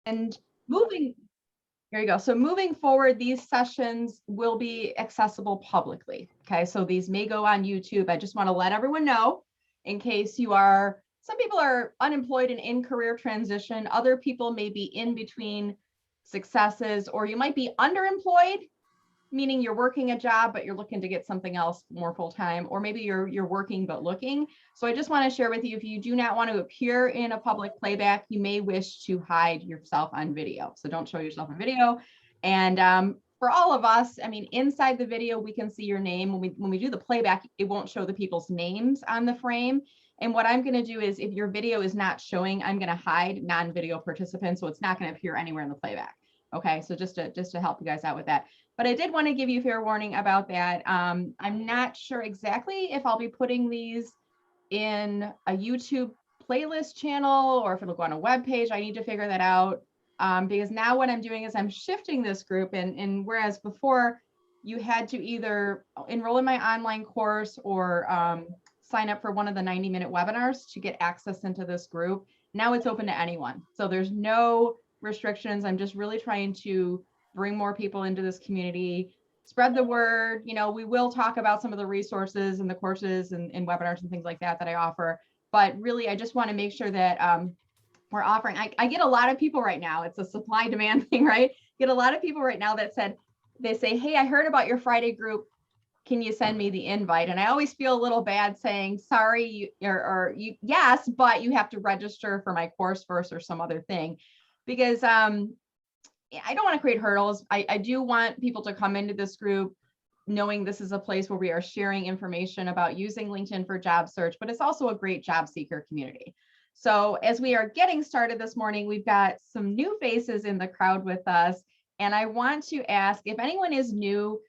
And moving, here you go. So moving forward, these sessions will be accessible publicly. Okay, so these may go on YouTube. I just want to let everyone know in case you are, some people are unemployed and in career transition. Other people may be in between successes, or you might be underemployed, meaning you're working a job, but you're looking to get something else more full-time, or maybe you're working but looking. So I just want to share with you, if you do not want to appear in a public playback, you may wish to hide yourself on video. So don't show yourself on video. And for all of us, I mean, inside the video, we can see your name. When we do the playback, it won't show the people's names on the frame. And what I'm going to do is, if your video is not showing, I'm going to hide non-video participants, so it's not going to appear anywhere in the playback. Okay, so just to help you guys out with that. But I did want to give you fair warning about that. I'm not sure exactly if I'll be putting these in a YouTube playlist channel or if it'll go on a web page. I need to figure that out, because now what I'm doing is I'm shifting this group, and whereas before you had to either enroll in my online course or sign up for one of the 90-minute webinars to get access into this group, now it's open to anyone. So there's no restrictions. I'm just really trying to bring more people into this community, spread the word. You know, we will talk about some of the resources and the courses and webinars and things like that I offer. But really, I just want to make sure that we're offering. I get a lot of people right now. It's a supply demand thing, right? Get a lot of people right now that they say, hey, I heard about your Friday group. Can you send me the invite? And I always feel a little bad saying, sorry, yes, but you have to register for my course first or some other thing, because I don't want to create hurdles. I do want people to come into this group knowing this is a place where we are sharing information about using LinkedIn for job search, but it's also a great job seeker community. So as we are getting started this morning, we've got some new faces in the crowd with us. And I want to ask, if anyone is new,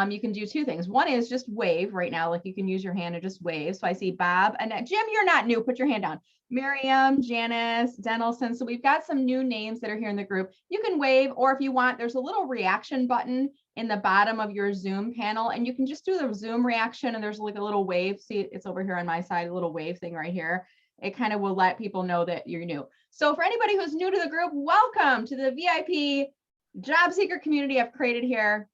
you can do two things. One is just wave right now, like you can use your hand and just wave. So I see Bob and Jim, you're not new, put your hand down. Miriam, Janice, Denelson. So we've got some new names that are here in the group. You can wave, or if you want, there's a little reaction button in the bottom of your Zoom panel, and you can just do the Zoom reaction, and there's like a little wave. See, it's over here on my side, a little wave thing right here. It kind of will let people know that you're new. So for anybody who's new to the group, welcome to the VIP job seeker community I've created here.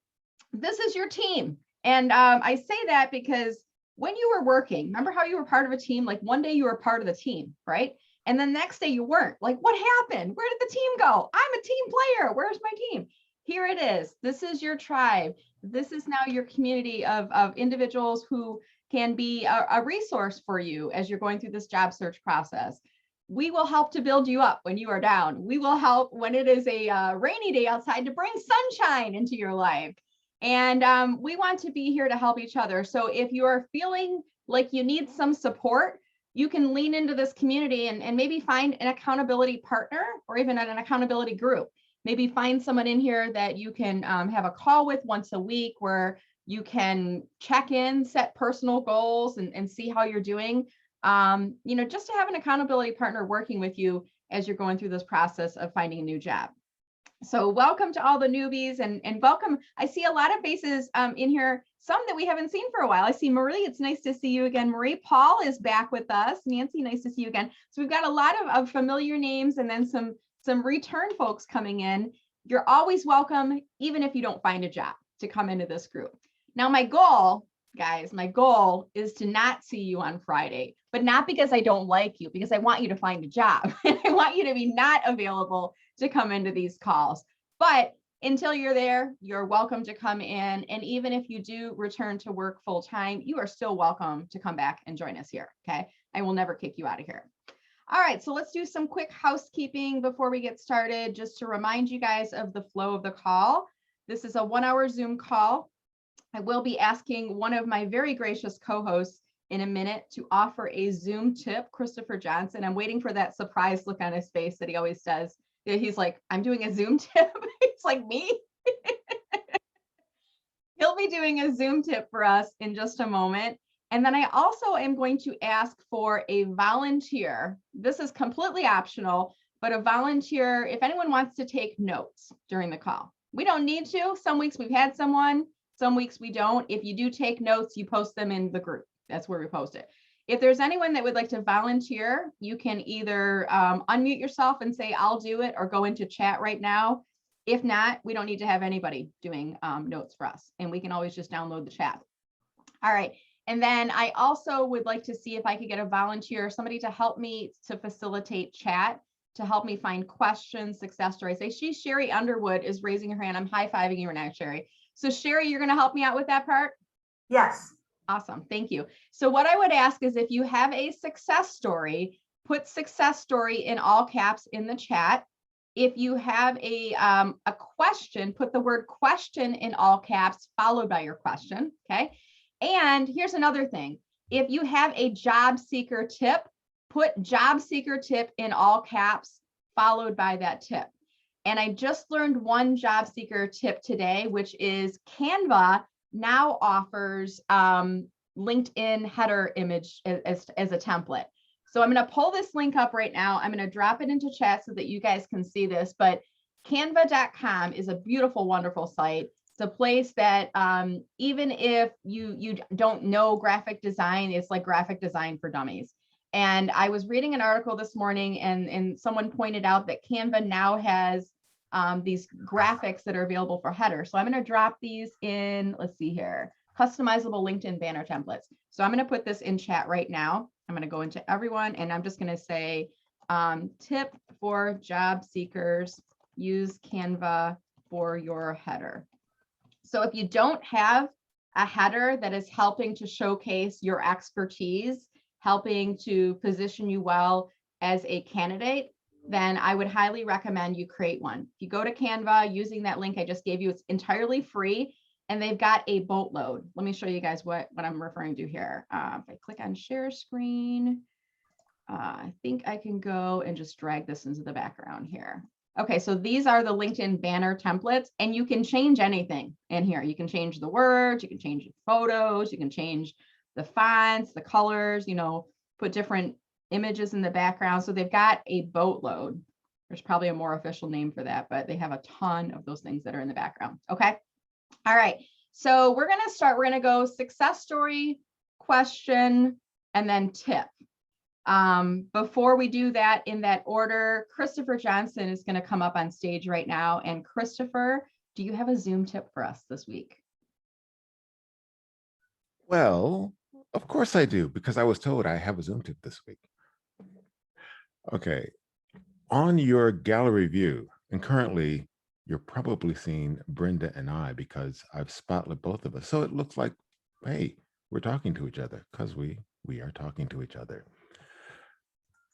This is your team. And I say that because when you were working, remember how you were part of a team? Like one day you were part of the team, right? And the next day you weren't. Like, what happened? Where did the team go? I'm a team player. Where's my team? Here it is. This is your tribe. This is now your community of individuals who can be a resource for you as you're going through this job search process. We will help to build you up when you are down. We will help when it is a rainy day outside to bring sunshine into your life. And we want to be here to help each other. So if you are feeling like you need some support, you can lean into this community and maybe find an accountability partner or even an accountability group. Maybe find someone in here that you can have a call with once a week where you can check in, set personal goals, and see how you're doing. You know, just to have an accountability partner working with you as you're going through this process of finding a new job. So welcome to all the newbies and welcome. I see a lot of faces in here, some that we haven't seen for a while. I see Marie, it's nice to see you again. Marie, Paul is back with us. Nancy, nice to see you again. So we've got a lot of familiar names and then some return folks coming in. You're always welcome, even if you don't find a job, to come into this group. Now, my goal, guys, my goal is to not see you on Friday, but not because I don't like you, because I want you to find a job and I want you to be not available to come into these calls. But until you're there, you're welcome to come in. And even if you do return to work full time, you are still welcome to come back and join us here. Okay. I will never kick you out of here. All right. So let's do some quick housekeeping before we get started, just to remind you guys of the flow of the call. This is a 1-hour Zoom call. I will be asking one of my very gracious co-hosts in a minute to offer a Zoom tip, Christopher Johnson. I'm waiting for that surprised look on his face that he always does. He's like, I'm doing a Zoom tip. It's like me. He'll be doing a Zoom tip for us in just a moment. And then I also am going to ask for a volunteer. This is completely optional, but a volunteer, if anyone wants to take notes during the call. We don't need to. Some weeks we've had someone, some weeks we don't. If you do take notes, you post them in the group. That's where we post it. if there's anyone that would like to volunteer, you can either unmute yourself and say, I'll do it, or go into chat right now. If not, we don't need to have anybody doing notes for us, and we can always just download the chat. All right. And then I also would like to see if I could get a volunteer, somebody to help me to facilitate chat, to help me find questions, success stories. I see Sherry Underwood is raising her hand. I'm high-fiving you right now, Sherry. So Sherry, you're going to help me out with that part? Yes. Awesome. Thank you. So what I would ask is if you have a success story, put success story in all caps in the chat. If you have a question, put the word question in all caps followed by your question. Okay. And here's another thing. If you have a job seeker tip, put job seeker tip in all caps followed by that tip. And I just learned one job seeker tip today, which is Canva now offers LinkedIn header image as a template. So I'm going to pull this link up right now. I'm going to drop it into chat so that you guys can see this, but Canva.com is a beautiful, wonderful site. It's a place that even if you don't know graphic design, it's like graphic design for dummies. And I was reading an article this morning, and someone pointed out that Canva now has these graphics that are available for header. So I'm going to drop these in, let's see here, customizable LinkedIn banner templates. So I'm going to put this in chat right now. I'm going to go into everyone, and I'm just going to say tip for job seekers, use Canva for your header. So if you don't have a header that is helping to showcase your expertise, helping to position you well as a candidate, then I would highly recommend you create one. If you go to Canva using that link I just gave you, it's entirely free, and they've got a boatload. Let me show you guys what I'm referring to here. If I click on share screen, I think I can go and just drag this into the background here. Okay, so these are the LinkedIn banner templates, and you can change anything in here. You can change the words, you can change the photos, you can change the fonts, the colors, you know, put different images in the background. So they've got a boatload. There's probably a more official name for that, but they have a ton of those things that are in the background. Okay. All right. So we're going to start. We're going to go success story, question, and then tip. Before we do that in that order, Christopher Johnson is going to come up on stage right now. And Christopher, do you have a Zoom tip for us this week? Well, of course I do, because I was told I have a Zoom tip this week. Okay, on your gallery view, and currently you're probably seeing Brenda and I because I've spotlit both of us. So it looks like, hey, we're talking to each other because we are talking to each other.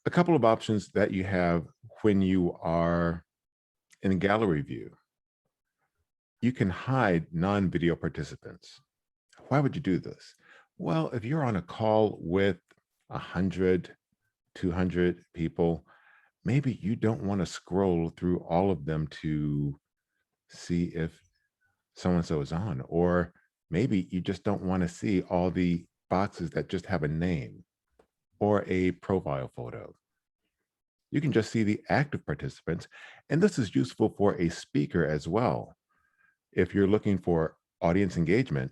A couple of options that you have when you are in gallery view. You can hide non-video participants. Why would you do this? Well, if you're on a call with 100, 200 people, maybe you don't want to scroll through all of them to see if so-and-so is on, or maybe you just don't want to see all the boxes that just have a name or a profile photo. You can just see the active participants, and this is useful for a speaker as well. If you're looking for audience engagement,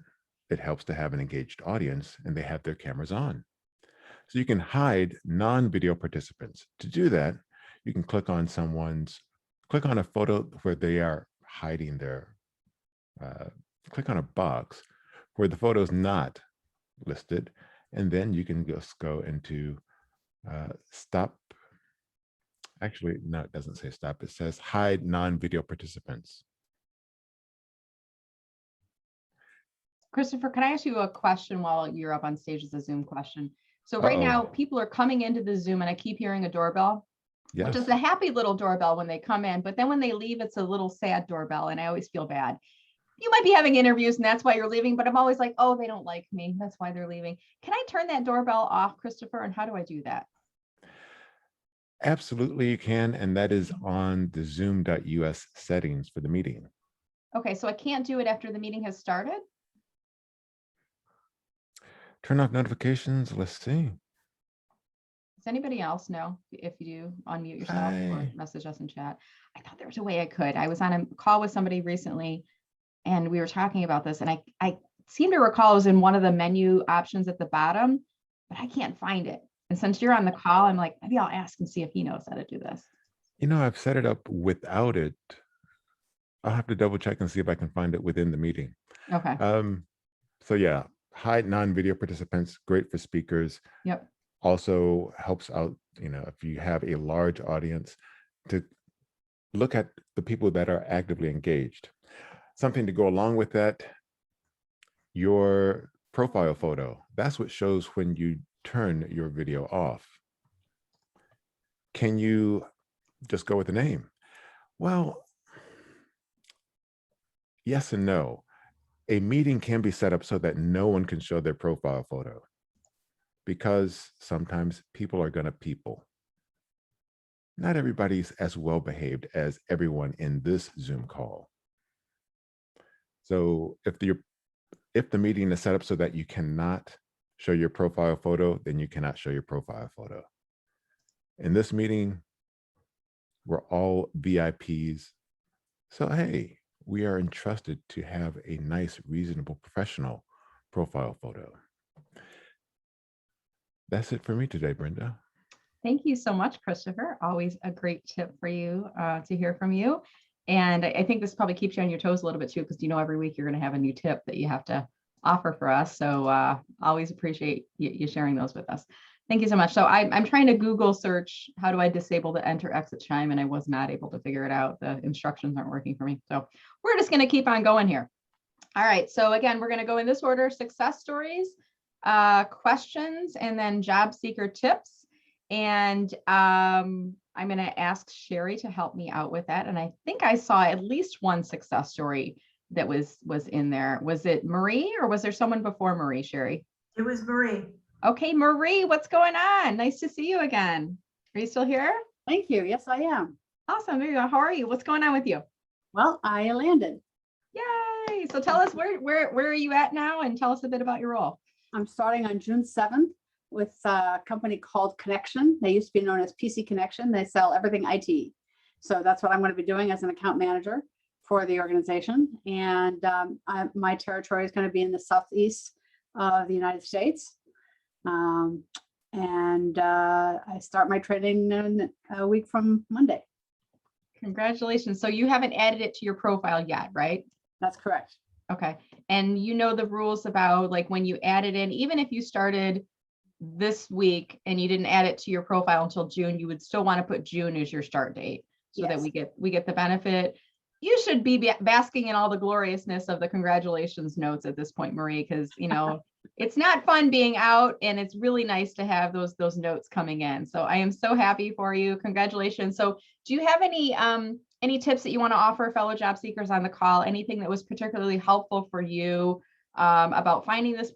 it helps to have an engaged audience and they have their cameras on. So you can hide non-video participants. To do that, you can click on a photo where they are hiding their, click on a box where the photo is not listed, and then you can just go into stop. Actually, no, it doesn't say stop. It says hide non-video participants. Christopher, can I ask you a question while you're up on stage as a Zoom question? So right now, people are coming into the Zoom and I keep hearing a doorbell, Yes. which is a happy little doorbell when they come in, but then when they leave, it's a little sad doorbell, and I always feel bad. You might be having interviews and that's why you're leaving, but I'm always like, oh, they don't like me. That's why they're leaving. Can I turn that doorbell off, Christopher? And how do I do that? Absolutely, you can, and that is on the zoom.us settings for the meeting. Okay, so I can't do it after the meeting has started? Turn off notifications. Let's see. Does anybody else know if you do unmute yourself or message us in chat? I thought there was a way I could. I was on a call with somebody recently and we were talking about this, and I seem to recall it was in one of the menu options at the bottom, but I can't find it. And since you're on the call, I'm like, maybe I'll ask and see if he knows how to do this. I've set it up without it. I'll have to double check and see if I can find it within the meeting. Okay. So yeah, hide non-video participants, great for speakers. Yep. Also helps out, if you have a large audience, to look at the people that are actively engaged. Something to go along with that, your profile photo. That's what shows when you turn your video off. Can you just go with the name? Well, yes and no. A meeting can be set up so that no one can show their profile photo, because sometimes people are going to people. Not everybody's as well behaved as everyone in this Zoom call. So if the meeting is set up so that you cannot show your profile photo, then you cannot show your profile photo. In this meeting, we're all VIPs. So hey, we are entrusted to have a nice, reasonable, professional profile photo. That's it for me today, Brenda. Thank you so much, Christopher. Always a great tip for you to hear from you. And I think this probably keeps you on your toes a little bit too, because every week you're going to have a new tip that you have to offer for us. So always appreciate you sharing those with us. Thank you so much. So I'm trying to Google search, how do I disable the enter exit chime? And I was not able to figure it out. The instructions aren't working for me. So we're just going to keep on going here. All right. So again, we're going to go in this order: success stories, questions, and then job seeker tips. And I'm going to ask Sherry to help me out with that. And I think I saw at least one success story that was in there. Was it Marie, or was there someone before Marie, Sherry? It was Marie. Okay, Marie, what's going on? Nice to see you again. Are you still here? Thank you. Yes, I am. Awesome. There you go. How are you? What's going on with you? Well, I landed. Yay. So tell us where are you at now, and tell us a bit about your role. I'm starting on June 7th with a company called Connection. They used to be known as PC Connection. They sell everything IT. So that's what I'm going to be doing as an account manager for the organization. And my territory is going to be in the southeast of the United States. I start my training in a week from Monday. Congratulations. So you haven't added it to your profile yet, right? That's correct. Okay. And you know the rules about, like, when you add it in, even if you started this week and you didn't add it to your profile until June, you would still want to put June as your start date, so Yes. that we get the benefit. You should be basking in all the gloriousness of the congratulations notes at this point, Marie, because it's not fun being out, and it's really nice to have those notes coming in. So I am so happy for you. Congratulations. So do you have any tips that you want to offer fellow job seekers on the call? Anything that was particularly helpful for you about finding this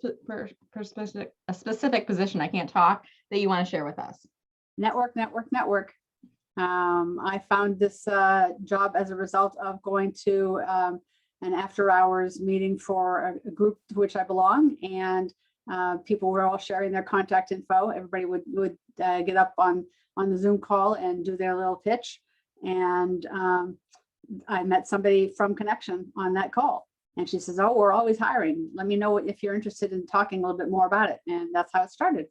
specific position, I can't talk, that you want to share with us? Network. I found this job as a result of going to an after-hours meeting for a group to which I belong, and people were all sharing their contact info. Everybody would get up on the Zoom call and do their little pitch, and I met somebody from Connection on that call, and she says, "Oh, we're always hiring. Let me know if you're interested in talking a little bit more about it." And that's how it started.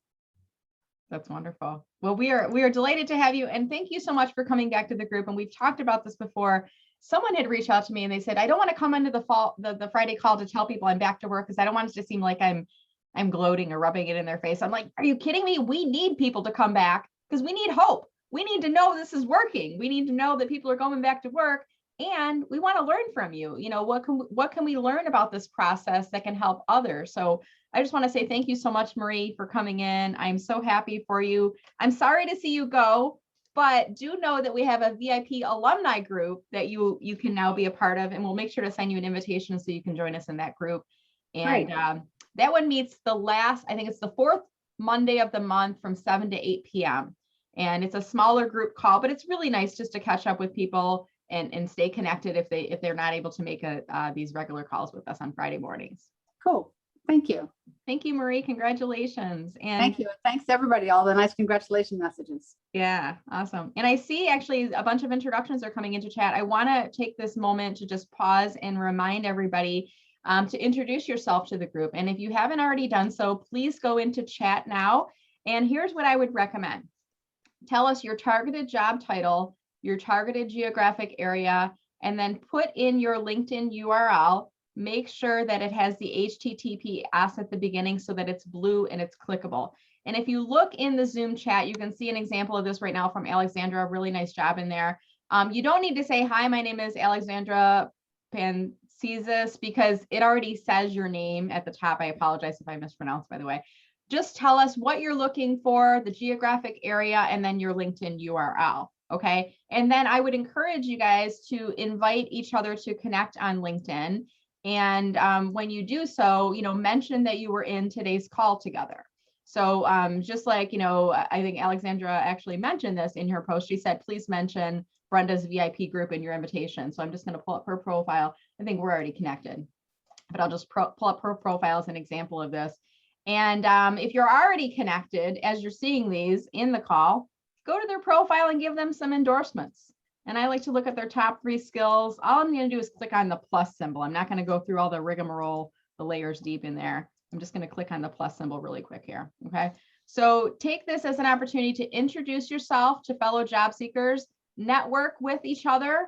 That's wonderful. Well, we are delighted to have you, and thank you so much for coming back to the group. And we've talked about this before. Someone had reached out to me and they said, I don't want to come into the Friday call to tell people I'm back to work, because I don't want it to seem like I'm gloating or rubbing it in their face. I'm like, are you kidding me? We need people to come back, because we need hope. We need to know this is working. We need to know that people are going back to work, and we want to learn from you. What can we learn about this process that can help others? So I just want to say thank you so much, Marie, for coming in. I'm so happy for you. I'm sorry to see you go, but do know that we have a VIP alumni group that you can now be a part of, and we'll make sure to send you an invitation so you can join us in that group. And that one meets I think it's the fourth Monday of the month from 7 to 8 p.m. And it's a smaller group call, but it's really nice just to catch up with people and stay connected if they're not able to make these regular calls with us on Friday mornings. Cool. Thank you. Thank you, Marie. Congratulations. And thank you. Thanks to everybody, all the nice congratulation messages. Yeah, awesome. And I see actually a bunch of introductions are coming into chat. I want to take this moment to just pause and remind everybody, to introduce yourself to the group. And if you haven't already done so, please go into chat now. And here's what I would recommend. Tell us your targeted job title, your targeted geographic area, and then put in your LinkedIn URL. Make sure that it has the HTTPS at the beginning so that it's blue and it's clickable. And if you look in the Zoom chat, you can see an example of this right now from Alexandra. Really nice job in there. You don't need to say, hi, my name is Alexandra Pancisis, because it already says your name at the top. I apologize if I mispronounced, by the way. Just tell us what you're looking for, the geographic area, and then your LinkedIn URL. Okay. And then I would encourage you guys to invite each other to connect on LinkedIn. And when you do so, mention that you were in today's call together. So just like, I think Alexandra actually mentioned this in her post. She said, please mention Brenda's VIP group in your invitation. So I'm just going to pull up her profile. I think we're already connected, but I'll just pull up her profile as an example of this. And if you're already connected, as you're seeing these in the call, go to their profile and give them some endorsements. And I like to look at their top 3 skills. All I'm going to do is click on the plus symbol. I'm not going to go through all the rigmarole, the layers deep in there. I'm just going to click on the plus symbol really quick here. Okay. So take this as an opportunity to introduce yourself to fellow job seekers, network with each other,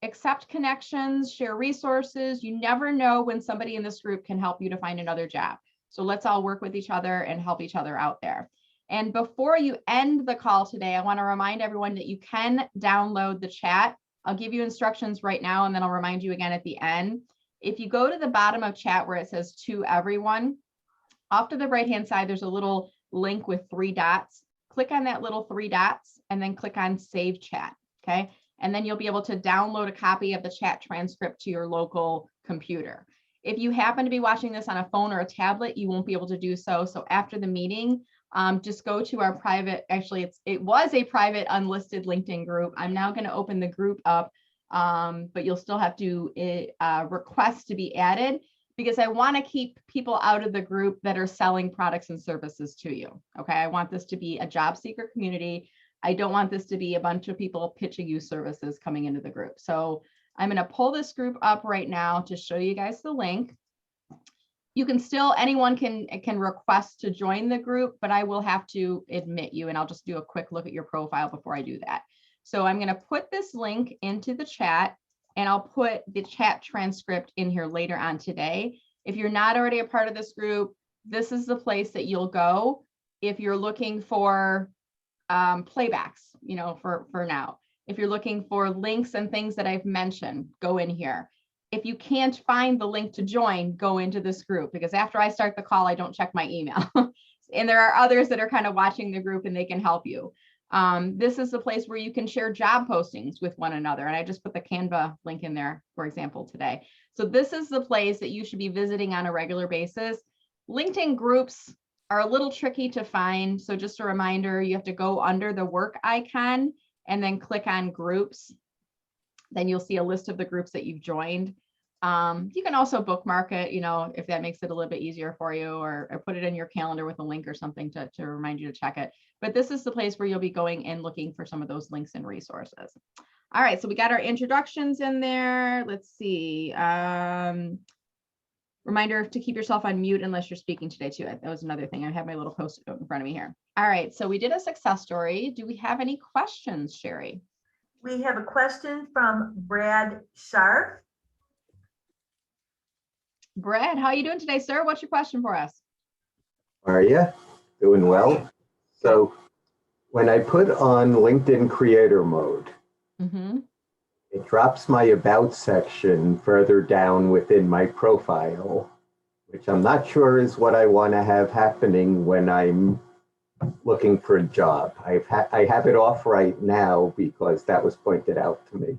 accept connections, share resources. You never know when somebody in this group can help you to find another job. So let's all work with each other and help each other out there. And before you end the call today, I want to remind everyone that you can download the chat. I'll give you instructions right now, and then I'll remind you again at the end. If you go to the bottom of chat where it says to everyone, off to the right-hand side, there's a little link with 3 dots. Click on that little 3 dots and then click on Save Chat, okay? And then you'll be able to download a copy of the chat transcript to your local computer. If you happen to be watching this on a phone or a tablet, you won't be able to do so. So after the meeting, just go to our private, actually, it was a private unlisted LinkedIn group. I'm now going to open the group up, but you'll still have to request to be added, because I want to keep people out of the group that are selling products and services to you. Okay. I want this to be a job seeker community. I don't want this to be a bunch of people pitching you services coming into the group. So I'm going to pull this group up right now to show you guys the link. You can still, anyone can request to join the group, but I will have to admit you, and I'll just do a quick look at your profile before I do that. So I'm going to put this link into the chat, and I'll put the chat transcript in here later on today. If you're not already a part of this group, this is the place that you'll go if you're looking for playbacks, for now. If you're looking for links and things that I've mentioned, go in here. If you can't find the link to join, go into this group, because after I start the call, I don't check my email. And there are others that are kind of watching the group and they can help you. This is the place where you can share job postings with one another. And I just put the Canva link in there, for example, today. So this is the place that you should be visiting on a regular basis. LinkedIn groups are a little tricky to find. So just a reminder, you have to go under the work icon and then click on groups. Then you'll see a list of the groups that you've joined. You can also bookmark it, if that makes it a little bit easier for you, or put it in your calendar with a link or something to remind you to check it. But this is the place where you'll be going and looking for some of those links and resources. All right, so we got our introductions in there. Let's see. Reminder to keep yourself on mute unless you're speaking today too. That was another thing. I have my little post-it note in front of me here. All right, so we did a success story. Do we have any questions, Sherry? We have a question from Brad Sharp. Brad, how are you doing today, sir? What's your question for us? How are you? Doing well. So when I put on LinkedIn creator mode, it drops my about section further down within my profile, which I'm not sure is what I want to have happening when I'm looking for a job. I have it off right now because that was pointed out to me.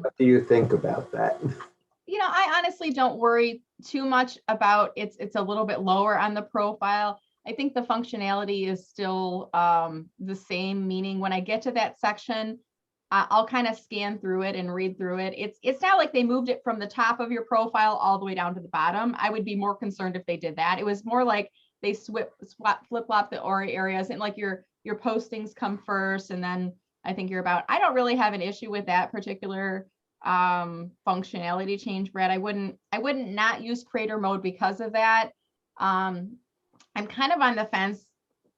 What do you think about that? I honestly don't worry too much about it's a little bit lower on the profile. I think the functionality is still the same, meaning when I get to that section, I'll kind of scan through it and read through it. It's not like they moved it from the top of your profile all the way down to the bottom. I would be more concerned if they did that. It was more like they flip-flop the areas, and like your postings come first, and then I think you're about. I don't really have an issue with that particular functionality change, Brad. I wouldn't not use creator mode because of that. I'm kind of on the fence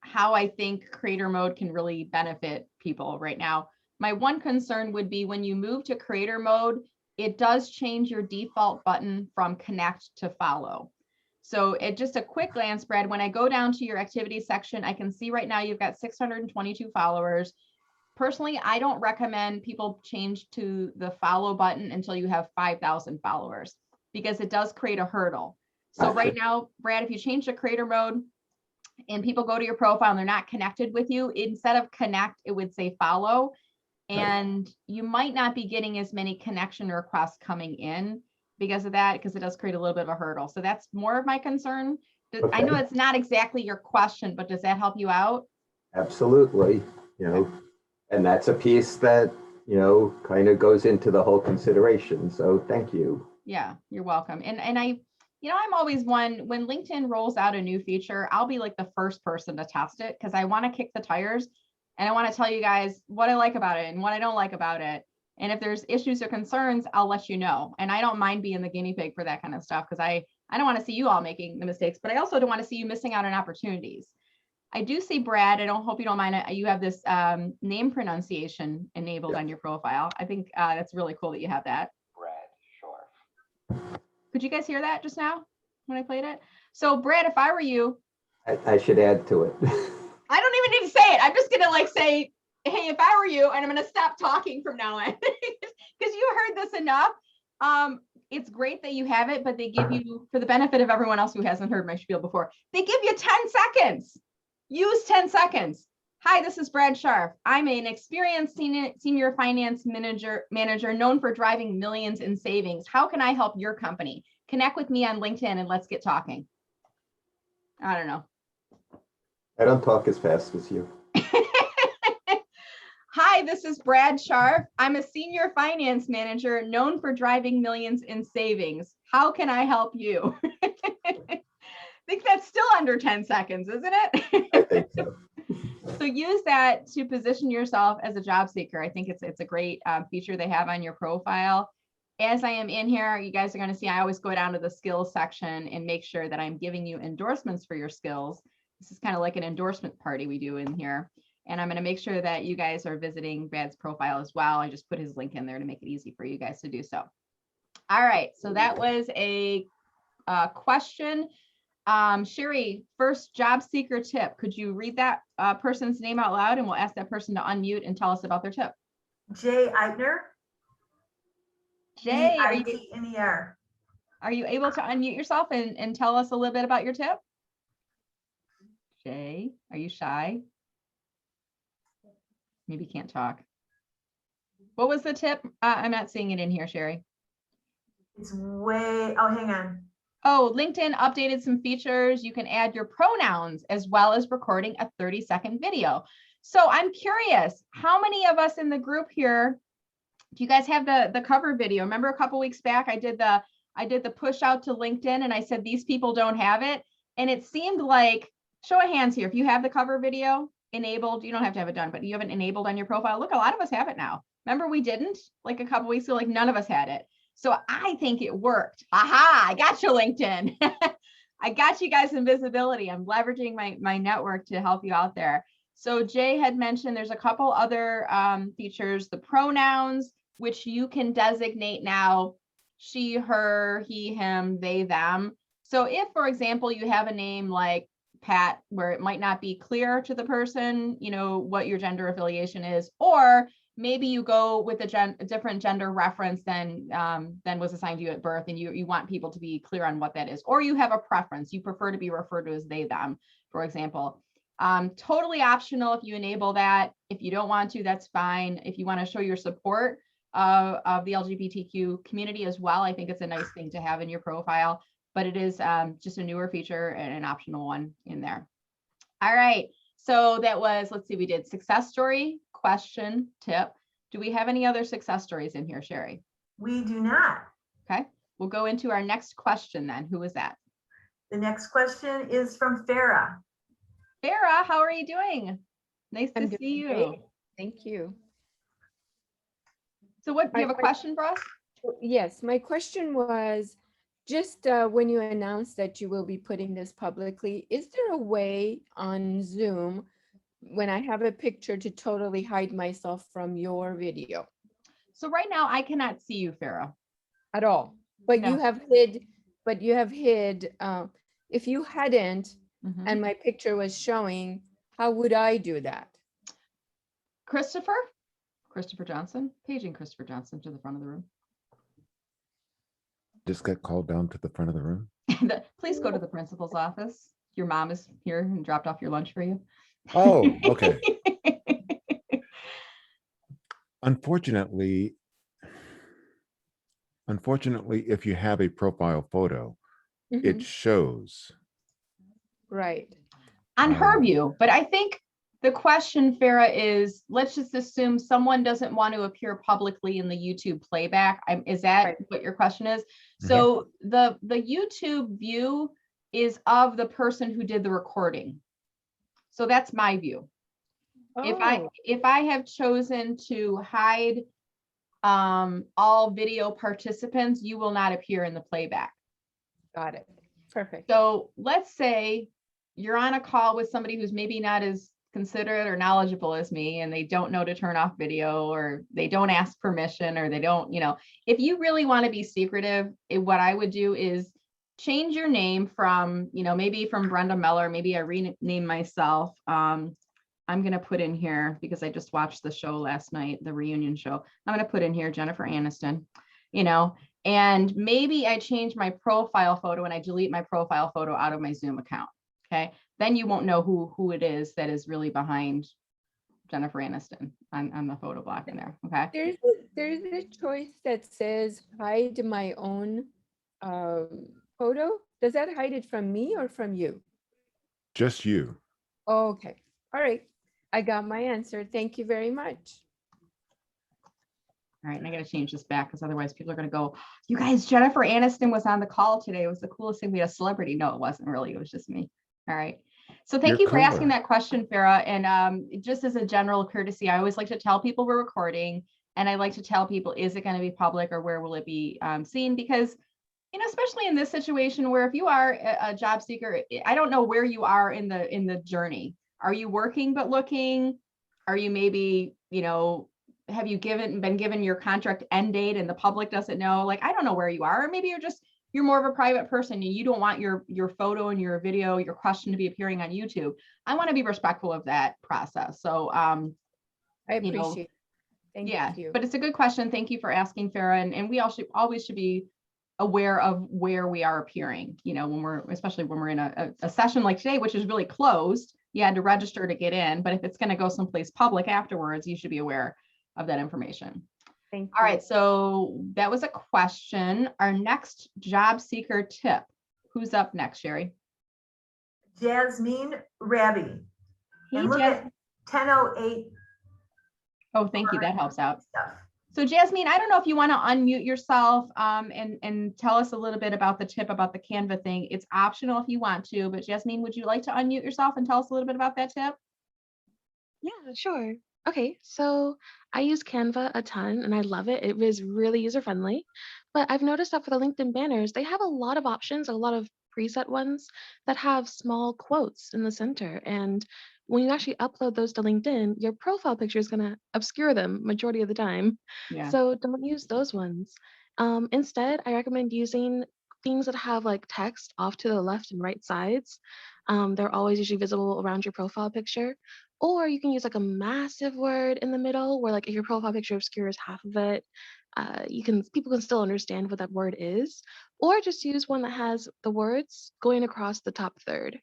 how I think creator mode can really benefit people right now. My one concern would be when you move to creator mode, it does change your default button from connect to follow. So it just a quick glance, Brad, when I go down to your activities section, I can see right now you've got 622 followers. Personally, I don't recommend people change to the follow button until you have 5,000 followers because it does create a hurdle. So Gotcha. right now, Brad, if you change to creator mode and people go to your profile and they're not connected with you, instead of connect, it would say follow. And you might not be getting as many connection requests coming in because of that, because it does create a little bit of a hurdle. So that's more of my concern. I know Okay. it's not exactly your question, but does that help you out? Absolutely. And that's a piece that, kind of goes into the whole consideration. So thank you. Yeah, you're welcome. And I'm always one, when LinkedIn rolls out a new feature, I'll be like the first person to test it because I want to kick the tires and I want to tell you guys what I like about it and what I don't like about it. And if there's issues or concerns, I'll let you know. And I don't mind being the guinea pig for that kind of stuff because I don't want to see you all making the mistakes, but I also don't want to see you missing out on opportunities. I do see, Brad, I don't hope you don't mind it. You have this name pronunciation enabled on your profile. I think that's really cool that you have that. Brad Sharf. Could you guys hear that just now when I played it? So Brad, if I were you, I should add to it. I don't even need to say it. I'm just going to say, hey, if I were you, and I'm going to stop talking from now on because you heard this enough. It's great that you have it, but they give you, for the benefit of everyone else who hasn't heard my spiel before, they give you 10 seconds. Use 10 seconds. Hi, this is Brad Sharf. I'm an experienced senior finance manager known for driving millions in savings. How can I help your company? Connect with me on LinkedIn and let's get talking. I don't know. I don't talk as fast as you. Hi, this is Brad Sharf. I'm a senior finance manager known for driving millions in savings. How can I help you? I think that's still under 10 seconds, isn't it? I think so. So use that to position yourself as a job seeker. I think it's a great feature they have on your profile. As I am in here, you guys are going to see I always go down to the skills section and make sure that I'm giving you endorsements for your skills. This is kind of like an endorsement party we do in here. And I'm going to make sure that you guys are visiting Brad's profile as well. I just put his link in there to make it easy for you guys to do so. All right, so that was a question. Sherry, first job seeker tip. Could you read that person's name out loud and we'll ask that person to unmute and tell us about their tip. Jay Eitner. Jay, E-I-T-N-E-R. are you able to unmute yourself and tell us a little bit about your tip? Jay, are you shy? Maybe can't talk. What was the tip? I'm not seeing it in here, Sherry. It's way, oh, hang on. Oh, LinkedIn updated some features. You can add your pronouns as well as recording a 30-second video. So I'm curious, how many of us in the group here, do you guys have the cover video? Remember a couple weeks back, I did the push out to LinkedIn and I said, these people don't have it. And it seemed like, show of hands here, if you have the cover video enabled, you don't have to have it done, but you have it enabled on your profile. Look, a lot of us have it now. Remember we didn't like a couple weeks ago, like none of us had it. So I think it worked. Aha, I got you, LinkedIn. I got you guys in visibility. I'm leveraging my network to help you out there. So Jay had mentioned there's a couple other features, the pronouns, which you can designate now, she, her, he, him, they, them. So if, for example, you have a name like Pat, where it might not be clear to the person, what your gender affiliation is, or maybe you go with a different gender reference than was assigned to you at birth, and you want people to be clear on what that is, or you have a preference, you prefer to be referred to as they, them, for example. Totally optional if you enable that. If you don't want to, that's fine. If you want to show your support of the LGBTQ community as well, I think it's a nice thing to have in your profile, but it is just a newer feature and an optional one in there. All right. So that was, let's see, we did success story, question, tip. Do we have any other success stories in here, Sherry? We do not. Okay, we'll go into our next question then. Who is that? The next question is from Farah. Farah, how are you doing? Nice to see you. Great. Thank you. So what, do you have a question for us? Yes, my question was just when you announced that you will be putting this publicly, is there a way on Zoom when I have a picture to totally hide myself from your video So right now I cannot see you, Farah. at all? But No. you have hid, if you hadn't Mhm. and my picture was showing, how would I do that? Christopher Johnson, paging Christopher Johnson to the front of the room. Just got called down to the front of the room. Please go to the principal's office. Your mom is here and dropped off your lunch for you. Oh, okay. Unfortunately, if you have a profile photo, it Mhm. shows. Right. On her Um, view, but I think the question, Farah, is let's just assume someone doesn't want to appear publicly in the YouTube playback. Is that Right. what your question is? So the YouTube view is of the person who did the recording. So that's my view. If Oh, I have chosen to hide all video participants, you will not appear in the playback. got it. Perfect. So let's say you're on a call with somebody who's maybe not as considerate or knowledgeable as me, and they don't know to turn off video, or they don't ask permission, or they don't, if you really want to be secretive, what I would do is change your name from, maybe from Brenda Meller, maybe I rename myself. I'm going to put in here, because I just watched the show last night, the reunion show. I'm going to put in here Jennifer Aniston, and maybe I change my profile photo and I delete my profile photo out of my Zoom account. Okay. Then you won't know who it is that is really behind Jennifer Aniston on the photo block in there. Okay. There's a choice that says hide my own photo. Does that hide it from me or from you? Just you. Okay. All right. I got my answer. Thank you very much. All right. And I got to change this back, because otherwise people are going to go, you guys, Jennifer Aniston was on the call today. It was the coolest thing. We had a celebrity. No, it wasn't really. It was just me. All right. So thank Your you for asking color. that question, Farah. And just as a general courtesy, I always like to tell people we're recording, and I like to tell people, is it going to be public, or where will it be seen? Because, especially in this situation where if you are a job seeker, I don't know where you are in the journey. Are you working but looking? Are you maybe, have you been given your contract end date and the public doesn't know? Like, I don't know where you are. Or maybe you're more of a private person and you don't want your photo and your video, your question to be appearing on YouTube. I want to be respectful of that process. So, I appreciate it. Thank you. but it's a good question. Thank you for asking, Farah. And we always should be aware of where we are appearing, especially when we're in a session like today, which is really closed. You had to register to get in, but if it's going to go someplace public afterwards, you should be aware of that information. Thank you. All right, so that was a question. Our next job seeker tip. Who's up next, Sherry? Jasmine Rabi. Hey, And look at 10:08 Oh, thank you. That helps out. stuff. So Jasmine, I don't know if you want to unmute yourself and tell us a little bit about the tip about the Canva thing. It's optional if you want to, but Jasmine, would you like to unmute yourself and tell us a little bit about that tip? Yeah, sure. Okay, so I use Canva a ton and I love it. It is really user friendly. But I've noticed that for the LinkedIn banners, they have a lot of options, a lot of preset ones that have small quotes in the center. And when you actually upload those to LinkedIn, your profile picture is going to obscure them majority of the time. Yeah. So don't use those ones. Instead, I recommend using things that have like text off to the left and right sides. They're always usually visible around your profile picture. Or you can use like a massive word in the middle where like if your profile picture obscures half of it, people can still understand what that word is. Or just use one that has the words going across the top third.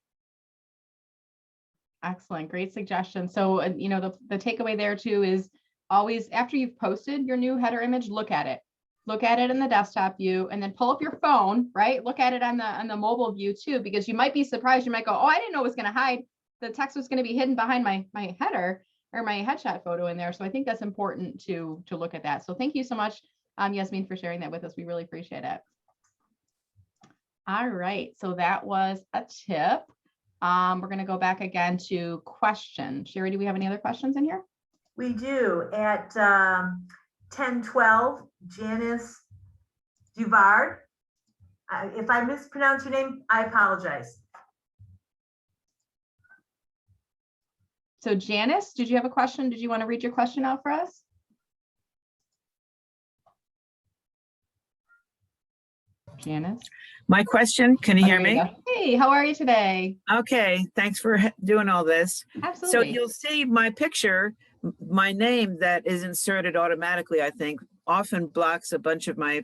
Excellent. Great suggestion. So, the takeaway there too is always after you've posted your new header image, look at it. Look at it in the desktop view and then pull up your phone, right? Look at it on the mobile view too, because you might be surprised. You might go, oh, I didn't know it was going to hide. The text was going to be hidden behind my header or my headshot photo in there. So I think that's important to look at that. So thank you so much, Yasmin, for sharing that with us. We really appreciate it. All right. So that was a tip. We're going to go back again to question. Sherry, do we have any other questions in here? We do at 10:12, Janice Duvard. If I mispronounce your name, I apologize. So Janice, did you have a question? Did you want to read your question out for us? Janice? My question, can you Oh, hear there you me? go. Hey, how are you today? Okay, thanks for doing all this. So Absolutely. you'll see my picture, my name that is inserted automatically, I think, often blocks a bunch of my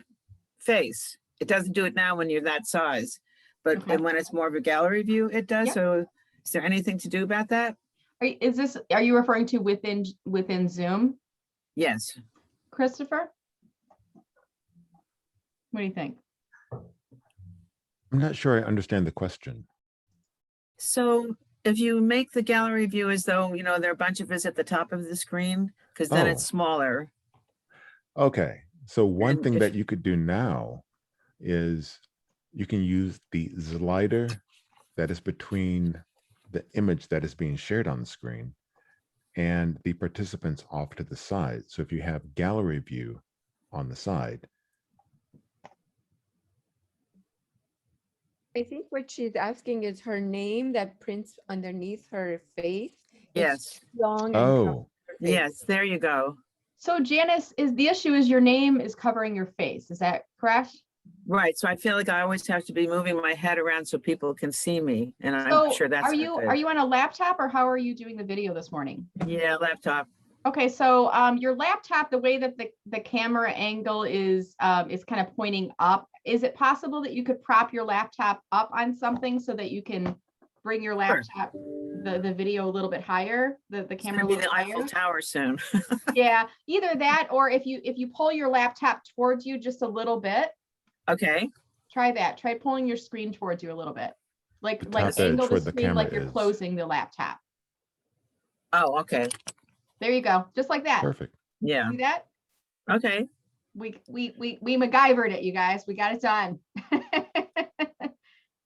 face. It doesn't do it now when you're that size, but Okay. when it's more of a gallery view, it does. Yep. So is there anything to do about that? Are you referring to within Zoom, Yes. Christopher? What do you think? I'm not sure I understand the question. So if you make the gallery view as though, you know, there are a bunch of us at the top of the screen, because then it's Oh. smaller. Okay, so one And thing if- that you could do now is you can use the slider that is between the image that is being shared on the screen and the participants off to the side. So if you have gallery view on the side, I think what she's asking is her name that prints underneath her face. Yes. Long and oh, her face. Yes, there you go. So Janice, the issue is your name is covering your face. Is that correct? Right. So I feel like I always have to be moving my head around so people can see me. And I'm So sure that's are you good. on a laptop or how are you doing the video this morning? Yeah, laptop. Okay, so your laptop, the way that the camera angle is kind of pointing up, is it possible that you could prop your laptop up on something so that you can bring your laptop, the video a little bit higher, the It's camera a gonna be little the higher? Eiffel Tower soon. Yeah, either that or if you pull your laptop towards you just a little bit, Okay. try that. Try pulling your screen towards you a little bit. Like top edge angle the where the screen like camera you're is. closing the laptop. Oh, okay. There you go. Just like that. perfect. Yeah. See that? Okay. We MacGyvered it, you guys. We got it done.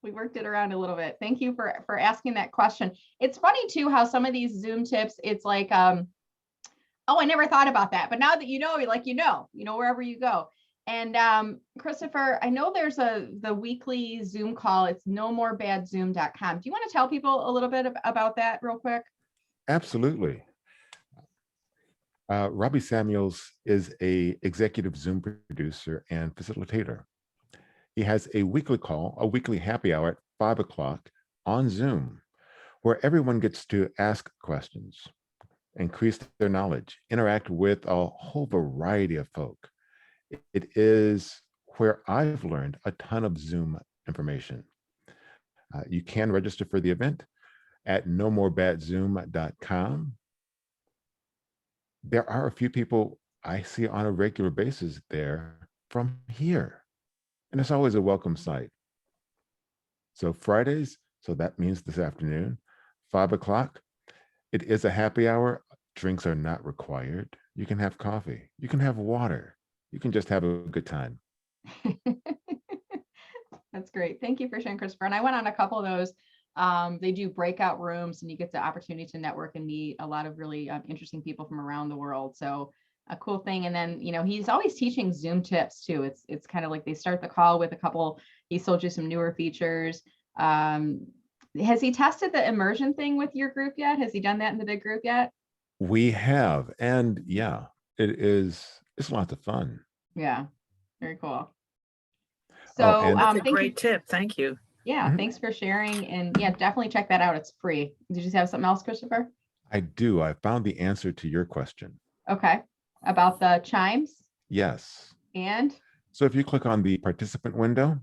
We worked it around a little bit. Thank you for asking that question. It's funny too how some of these Zoom tips, it's like, oh, I never thought about that. But now that you know, you're like, you know, wherever you go. And Christopher, I know there's the weekly Zoom call. It's nomoorebadzoom.com. Do you want to tell people a little bit about that real quick? Absolutely. Robbie Samuels is a executive Zoom producer and facilitator. He has a weekly call, a weekly happy hour at 5 o'clock on Zoom, where everyone gets to ask questions, increase their knowledge, interact with a whole variety of folk. It is where I've learned a ton of Zoom information. You can register for the event at nomoorebadzoom.com. There are a few people I see on a regular basis there from here, and it's always a welcome sight. So Fridays, so that means this afternoon, 5 o'clock, it is a happy hour. Drinks are not required. You can have coffee, you can have water, you can just have a good time. That's great. Thank you for sharing, Christopher. And I went on a couple of those. They do breakout rooms and you get the opportunity to network and meet a lot of really interesting people from around the world. So a cool thing. And then, he's always teaching Zoom tips too. It's kind of like they start the call with a couple, he sold you some newer features. Has he tested the immersion thing with your group yet? Has he done that in the big group yet? We have, and yeah, it's lots of fun. Yeah, very cool. Oh, So and- That's a thank great tip. Thank you. Yeah, Mhm. thanks for sharing. And yeah, definitely check that out. It's free. Did you have something else, Christopher? I do. I found the answer to your question. Okay. About the chimes Yes. and So if you click on the participant window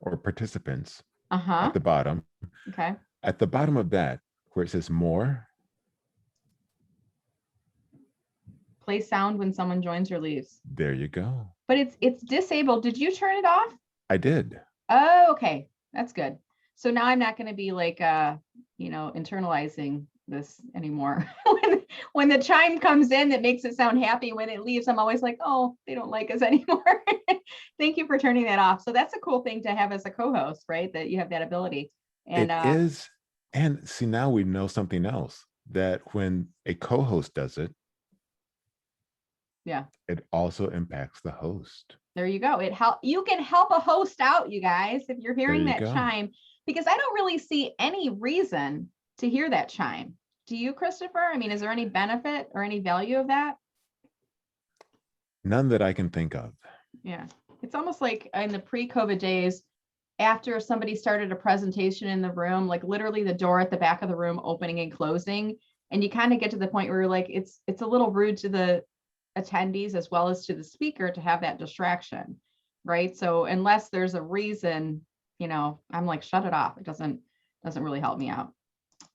or participants at the bottom, okay. at the bottom of that, where it says more, Play sound when someone joins or leaves. there you go. But it's disabled. Did you turn it off? I did. Oh, okay. That's good. So now I'm not going to be like internalizing this anymore. when the chime comes in that makes it sound happy, when it leaves, I'm always like, oh, they don't like us anymore. Thank you for turning that off. So that's a cool thing to have as a co-host, right? That you have that ability. And It is. And see, now we know something else, that when a co-host does it, yeah, it also impacts the host. There you go. You can help a host out, you guys, if you're hearing you that go. chime, because I don't really see any reason to hear that chime. Do you, Christopher? I mean, is there any benefit or any value of that? None that I can think of. Yeah. It's almost like in the pre-COVID days, after somebody started a presentation in the room, like literally the door at the back of the room opening and closing. And you kind of get to the point where you're like, it's a little rude to the attendees as well as to the speaker to have that distraction, right? So unless there's a reason, I'm like, shut it off. It doesn't really help me out.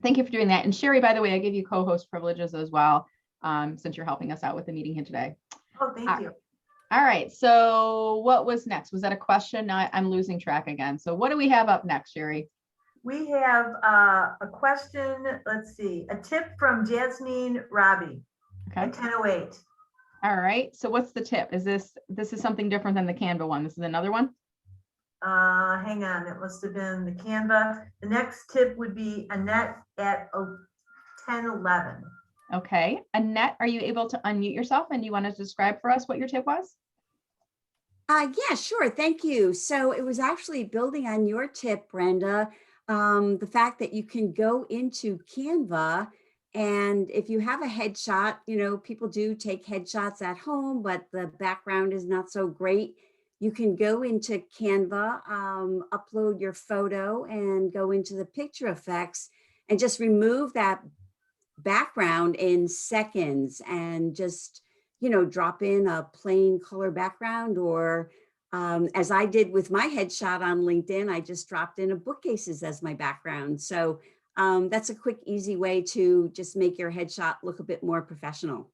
Thank you for doing that. And Sherry, by the way, I give you co-host privileges as well, since you're helping us out with the meeting here today. Oh, thank you. All right, so what was next? Was that a question? Now I'm losing track again. So what do we have up next, Sherry? We have a question, let's see, a tip from Jasmine Robbie at Okay. 10:08. All right, so what's the tip? Is this is something different than the Canva one? This is another one? Hang on, it must have been the Canva. The next tip would be Annette at 10:11. Okay, Annette, are you able to unmute yourself and you want to describe for us what your tip was? Yeah, sure. Thank you. So it was actually building on your tip, Brenda, the fact that you can go into Canva, and if you have a headshot, people do take headshots at home, but the background is not so great. You can go into Canva, upload your photo and go into the picture effects and just remove that background in seconds and just drop in a plain color background, or as I did with my headshot on LinkedIn, I just dropped in a bookcases as my background. So that's a quick, easy way to just make your headshot look a bit more professional.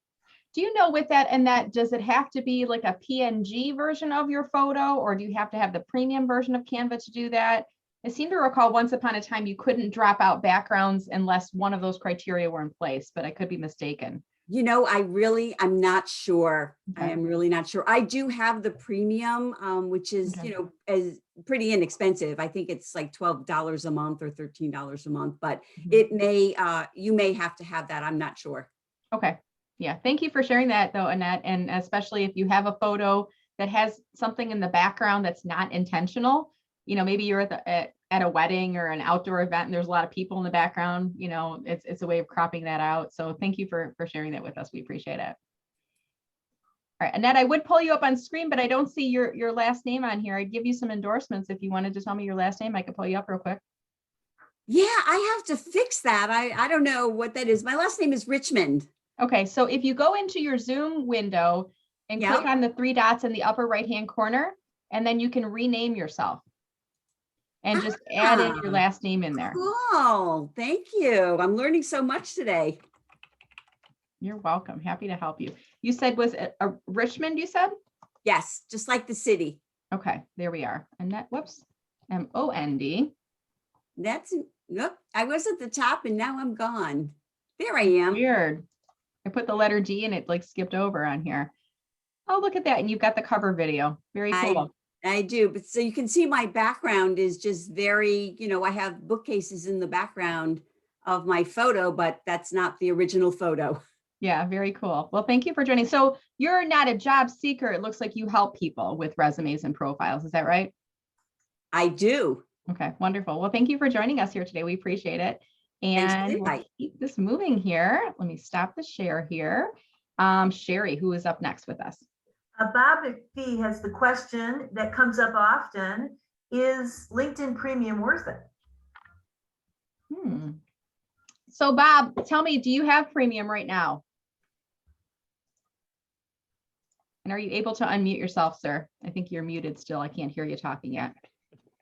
Do you know with that, and that, does it have to be like a PNG version of your photo, or do you have to have the premium version of Canva to do that? I seem to recall once upon a time you couldn't drop out backgrounds unless one of those criteria were in place, but I could be mistaken. I'm not sure. Okay. I am really not sure. I do have the premium, which is, Okay. as pretty inexpensive. I think it's like $12 a month or $13 a month, but Mhm. you may have to have that. I'm not sure. Okay. Yeah. Thank you for sharing that though, Annette. And especially if you have a photo that has something in the background that's not intentional, maybe you're at a wedding or an outdoor event and there's a lot of people in the background, it's a way of cropping that out. So thank you for sharing that with us. We appreciate it. All right, Annette, I would pull you up on screen, but I don't see your last name on here. I'd give you some endorsements. If you wanted to tell me your last name, I could pull you up real quick. Yeah, I have to fix that. I don't know what that is. My last name is Richmond. Okay, so if you go into your Zoom window and click on the three dots in the upper right-hand corner, and then you can rename yourself and just add in your last name in there. Cool. Thank you. I'm learning so much today. You're welcome. Happy to help you. You said, was it a Richmond, you said? Yes, just like the city. Okay, there we are. Annette, whoops, M-O-N-D. Nope, I was at the top and now I'm gone. There I am. Weird. I put the letter D and it like skipped over on here. Oh, look at that. And you've got the cover video. Very cool. I do, but so you can see my background is just very, I have bookcases in the background of my photo, but that's not the original photo. Yeah, very cool. Well, thank you for joining. So you're not a job seeker. It looks like you help people with resumes and profiles. Is that right? I do. Okay, wonderful. Well, thank you for joining us here today. We appreciate it. And we'll keep this moving here. Let me stop the share here. Sherry, who is up next with us? Bob McPhee has the question that comes up often: is LinkedIn Premium worth it? So Bob, tell me, do you have premium right now? And are you able to unmute yourself, sir? I think you're muted still. I can't hear you talking yet.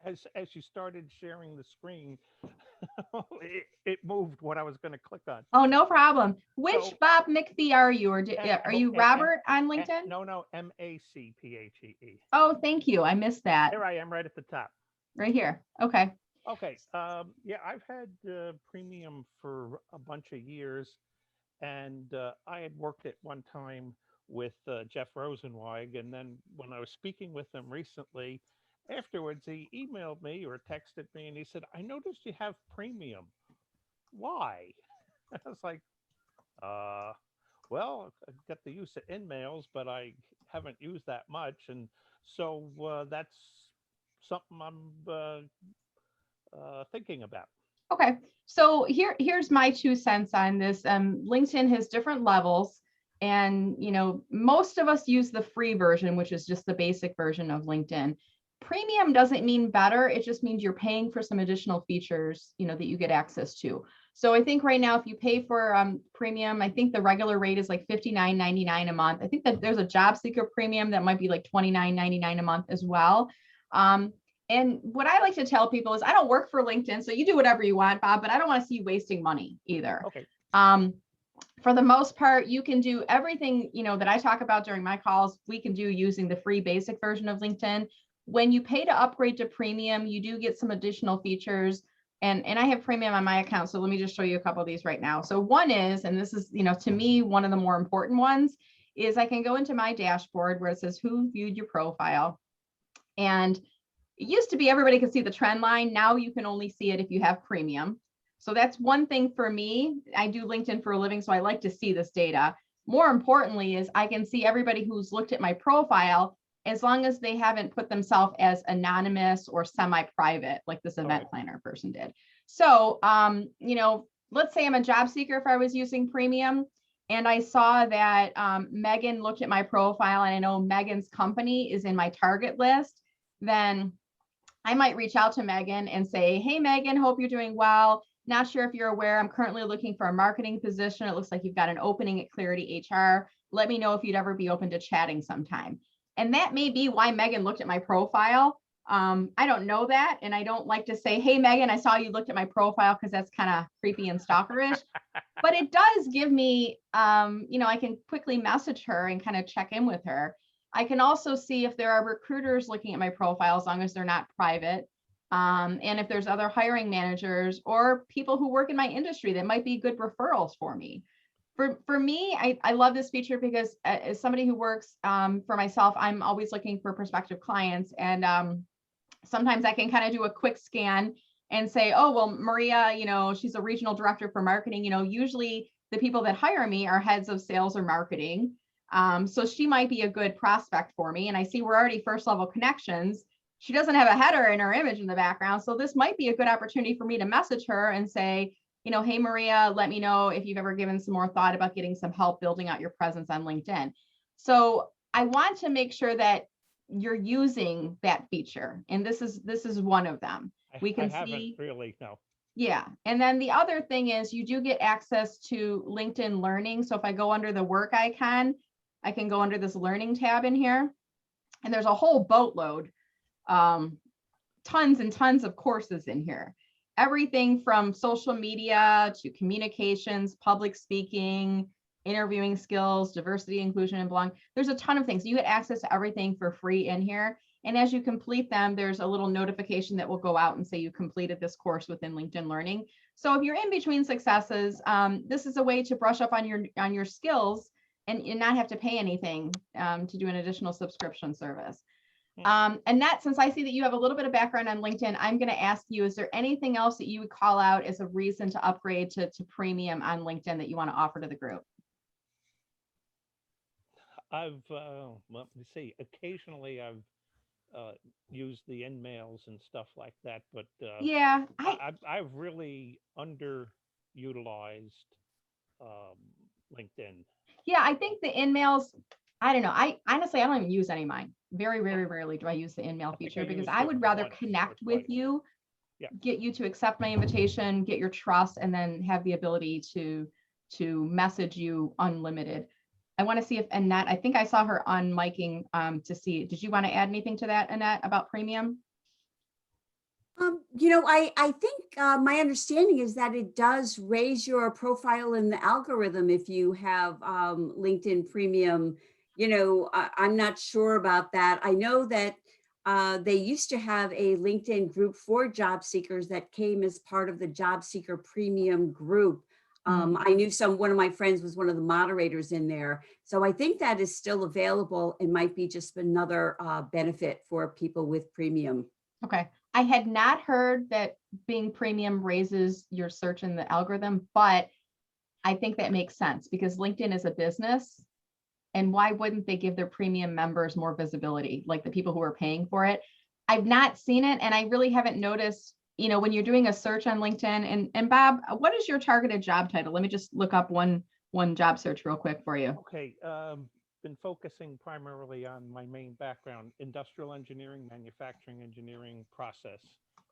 As you started sharing the screen, it moved what I was going to click on. Oh, no problem. Which Bob McPhee are you? Or are you Robert on LinkedIn? No, M-A-C-P-H-E-E. Oh, thank you. I missed that. There I am right at the top. Right here. Okay. Okay. Yeah, I've had premium for a bunch of years, and I had worked at one time with Jeff Rosenweig, and then when I was speaking with him recently, afterwards he emailed me or texted me and he said, I noticed you have premium. Why? I was like, well, I got the use of InMails, but I haven't used that much. And So that's something I'm thinking about. Okay, so here's my 2 cents on this. LinkedIn has different levels, and most of us use the free version, which is just the basic version of LinkedIn. Premium doesn't mean better; it just means you're paying for some additional features, that you get access to. So I think right now, if you pay for premium, I think the regular rate is like $59.99 a month. I think that there's a job seeker premium that might be like $29.99 a month as well. And what I like to tell people is I don't work for LinkedIn, so you do whatever you want, Bob, but I don't want to see you wasting money either. Okay. For the most part, you can do everything, that I talk about during my calls, we can do using the free basic version of LinkedIn. When you pay to upgrade to premium, you do get some additional features. And I have premium on my account, so let me just show you a couple of these right now. So one is, and this is, to me, one of the more important ones, is I can go into my dashboard where it says who viewed your profile. And it used to be everybody could see the trend line. Now you can only see it if you have premium. So that's one thing for me. I do LinkedIn for a living, so I like to see this data. More importantly is I can see everybody who's looked at my profile as long as they haven't put themselves as anonymous or semi-private, like this event planner person did. So, let's say I'm a job seeker if I was using premium, and I saw that Megan looked at my profile, and I know Megan's company is in my target list, then I might reach out to Megan and say, hey, Megan, hope you're doing well. Not sure if you're aware, I'm currently looking for a marketing position. It looks like you've got an opening at Clarity HR. Let me know if you'd ever be open to chatting sometime. And that may be why Megan looked at my profile. I don't know that. And I don't like to say, hey, Megan, I saw you looked at my profile, because that's kind of creepy and stalkerish. But it does give me, I can quickly message her and kind of check in with her. I can also see if there are recruiters looking at my profile, as long as they're not private. And if there's other hiring managers or people who work in my industry that might be good referrals for me. For me, I love this feature because as somebody who works for myself, I'm always looking for prospective clients. And sometimes I can kind of do a quick scan and say, oh, well, Maria, she's a regional director for marketing. Usually the people that hire me are heads of sales or marketing. So she might be a good prospect for me. And I see we're already first level connections. She doesn't have a header in her image in the background. So this might be a good opportunity for me to message her and say, hey, Maria, let me know if you've ever given some more thought about getting some help building out your presence on LinkedIn. So I want to make sure that you're using that feature. And this is one of them. We can see really, no. Yeah. And then the other thing is you do get access to LinkedIn Learning. So if I go under the work icon, I can go under this learning tab in here. And there's a whole boatload, tons and tons of courses in here. Everything from social media to communications, public speaking, interviewing skills, diversity, inclusion, and belonging. There's a ton of things. You get access to everything for free in here. And as you complete them, there's a little notification that will go out and say you completed this course within LinkedIn Learning. So if you're in between successes, this is a way to brush up on your skills and not have to pay anything to do an additional subscription service. Annette, since I see that you have a little bit of background on LinkedIn, I'm going to ask you, is there anything else that you would call out as a reason to upgrade to premium on LinkedIn that you want to offer to the group? Let me see, occasionally I've used the InMails and stuff like that, but yeah, I've really underutilized LinkedIn. Yeah, I think the InMails, I don't know. I honestly, I don't even use any of mine. Very, very rarely do I use the InMail feature because I would rather connect with you, get you to accept my invitation, get your trust, and then have the ability to message you unlimited. I want to see if Annette, I think I saw her on miking to see. Did you want to add anything to that, Annette, about premium? I think my understanding is that it does raise your profile in the algorithm if you have LinkedIn Premium. I'm not sure about that. I know that they used to have a LinkedIn group for job seekers that came as part of the Job Seeker Premium group. I knew one of my friends was one of the moderators in there. So I think that is still available and might be just another benefit for people with premium. Okay. I had not heard that being premium raises your search in the algorithm, but I think that makes sense because LinkedIn is a business. And why wouldn't they give their premium members more visibility, like the people who are paying for it? I've not seen it, and I really haven't noticed, when you're doing a search on LinkedIn. And Bob, what is your targeted job title? Let me just look up one job search real quick for you. Okay, been focusing primarily on my main background, industrial engineering, manufacturing engineering, process.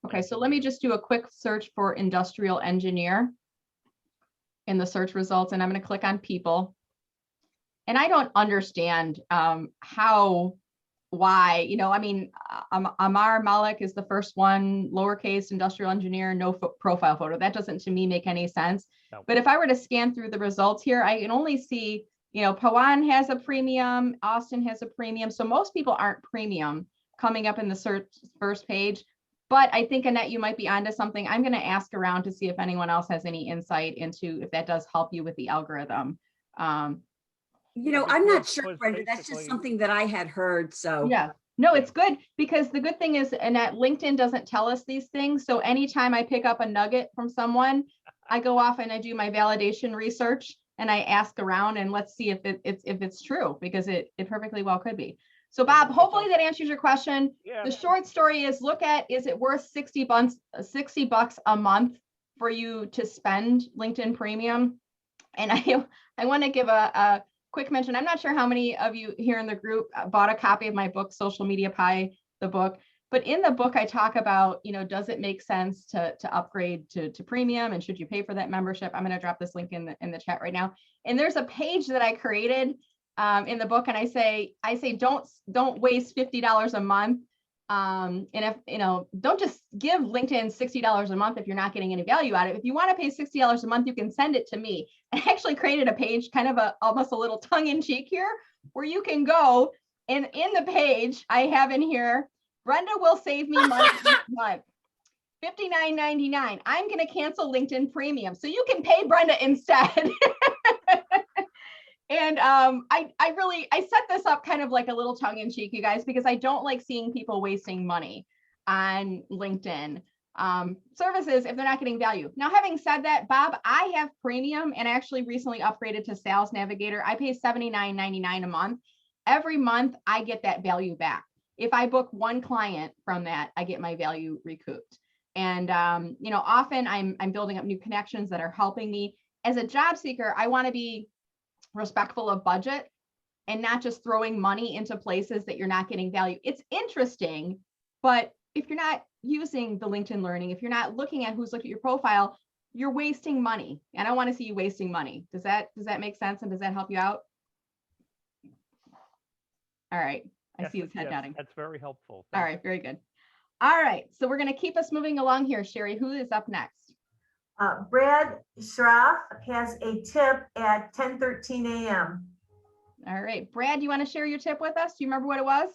Okay, so let me just do a quick search for industrial engineer in the search results, and I'm going to click on people. And I don't understand why, Amar Malik is the first one, lowercase industrial engineer, no profile photo. That doesn't to me make any sense. No. But if I were to scan through the results here, I can only see, Pawan has a premium, Austin has a premium. So most people aren't premium coming up in the search first page. But I think, Annette, you might be onto something. I'm going to ask around to see if anyone else has any insight into if that does help you with the algorithm. I'm not sure, Brenda. That's just something that I had heard. So yeah, no, it's good, because the good thing is, Annette, LinkedIn doesn't tell us these things. So anytime I pick up a nugget from someone, I go off and I do my validation research and I ask around, and let's see if it's true, because it perfectly well could be. So Bob, hopefully that answers your question. Yeah. The short story is, look at, is it worth $60 a month for you to spend LinkedIn Premium? And I want to give a quick mention. I'm not sure how many of you here in the group bought a copy of my book, Social Media Pie, the book. But in the book, I talk about, does it make sense to upgrade to premium, and should you pay for that membership? I'm going to drop this link in the chat right now. And there's a page that I created in the book, and I say don't waste $50 a month. And if don't just give LinkedIn $60 a month if you're not getting any value out of it. If you want to pay $60 a month, you can send it to me. I actually created a page, kind of almost a little tongue-in-cheek here, where you can go, and in the page I have in here, Brenda will save me money each month, $59.99. I'm going to cancel LinkedIn Premium so you can pay Brenda instead. And I set this up kind of like a little tongue in cheek, you guys, because I don't like seeing people wasting money on LinkedIn services if they're not getting value. Now, having said that, Bob, I have premium and I actually recently upgraded to Sales Navigator. I pay $79.99 a month. Every month I get that value back. If I book one client from that, I get my value recouped. And often I'm building up new connections that are helping me. As a job seeker, I want to be respectful of budget and not just throwing money into places that you're not getting value. It's interesting, but if you're not using the LinkedIn Learning, if you're not looking at who's looked at your profile, you're wasting money. And I want to see you wasting money. Does that make sense? And does that help you out? All right. I see his head nodding. That's very helpful. All right. Very good. All right. So we're going to keep us moving along here. Sherry, who is up next? Brad Schroff has a tip at 10:13 a.m. All right. Brad, you want to share your tip with us? Do you remember what it was?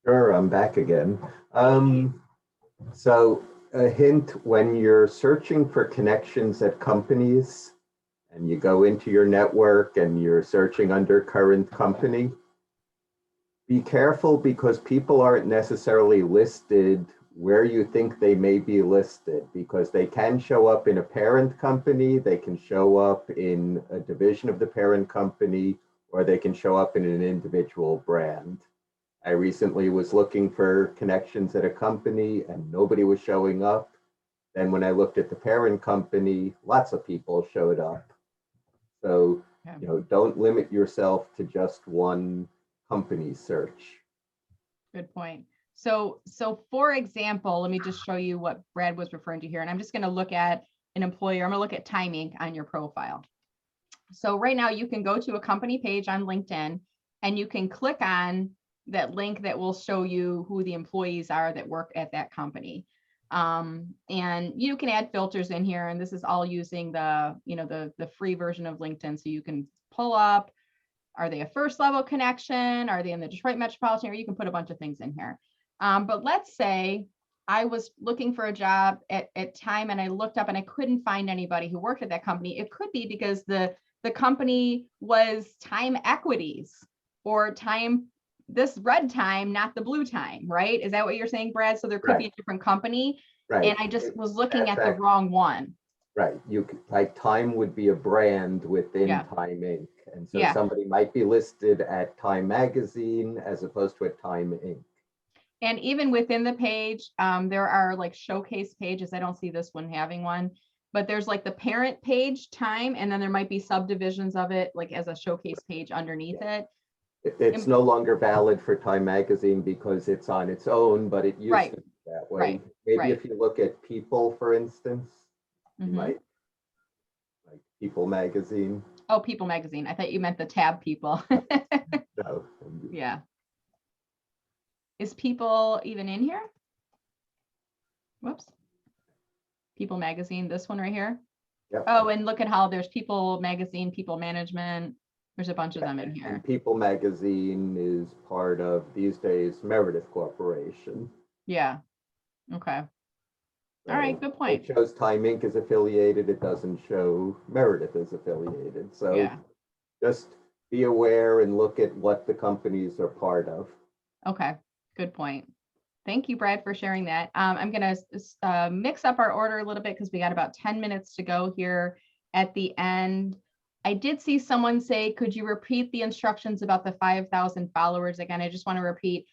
Sure, I'm back again. So a hint, when you're searching for connections at companies and you go into your network and you're searching under current company, be careful, because people aren't necessarily listed where you think they may be listed, because they can show up in a parent company, they can show up in a division of the parent company, or they can show up in an individual brand. I recently was looking for connections at a company and nobody was showing up. Then when I looked at the parent company, lots of people showed up. So, don't limit yourself to just one company search. Good point. So for example, let me just show you what Brad was referring to here. And I'm just going to look at an employer. I'm going to look at timing on your profile. So right now you can go to a company page on LinkedIn and you can click on that link that will show you who the employees are that work at that company. And you can add filters in here. And this is all using the free version of LinkedIn. So you can pull up, are they a first level connection? Are they in the Detroit metropolitan area? You can put a bunch of things in here. But let's say I was looking for a job at Chime and I looked up and I couldn't find anybody who worked at that company. It could be because the company was Time Equities or this red time, not the blue time, right? Is that what you're saying, Brad? So there could be a different company. Right. And I just was looking at the wrong one. Right. Time would be a brand within Time Inc. And so Yeah. somebody might be listed at Time Magazine as opposed to at Time Inc. And even within the page, there are like showcase pages. I don't see this one having one, but there's like the parent page, Time, and then there might be subdivisions of it, like as a showcase page underneath it. It's no longer valid for Time Magazine because it's on its own, but it used Right. to be that way. Right. Maybe Right. if you look at People, for instance, you Mhm. might, like People Magazine. Oh, People Magazine. I thought you meant the tab People. No. Yeah. Is People even in here? Whoops. People Magazine, this one right here. Yep. Oh, and look at how there's People Magazine, People Management. There's a bunch of them in here. And People Magazine is part of, these days, Meredith Corporation. Yeah. Okay. All right, good point. It shows Time Inc. is affiliated. It doesn't show Meredith is affiliated. So Yeah. just be aware and look at what the companies are part of. Okay, good point. Thank you, Brad, for sharing that. I'm going to mix up our order a little bit because we got about 10 minutes to go here at the end. I did see someone say, could you repeat the instructions about the 5,000 followers? Again, I just want to repeat.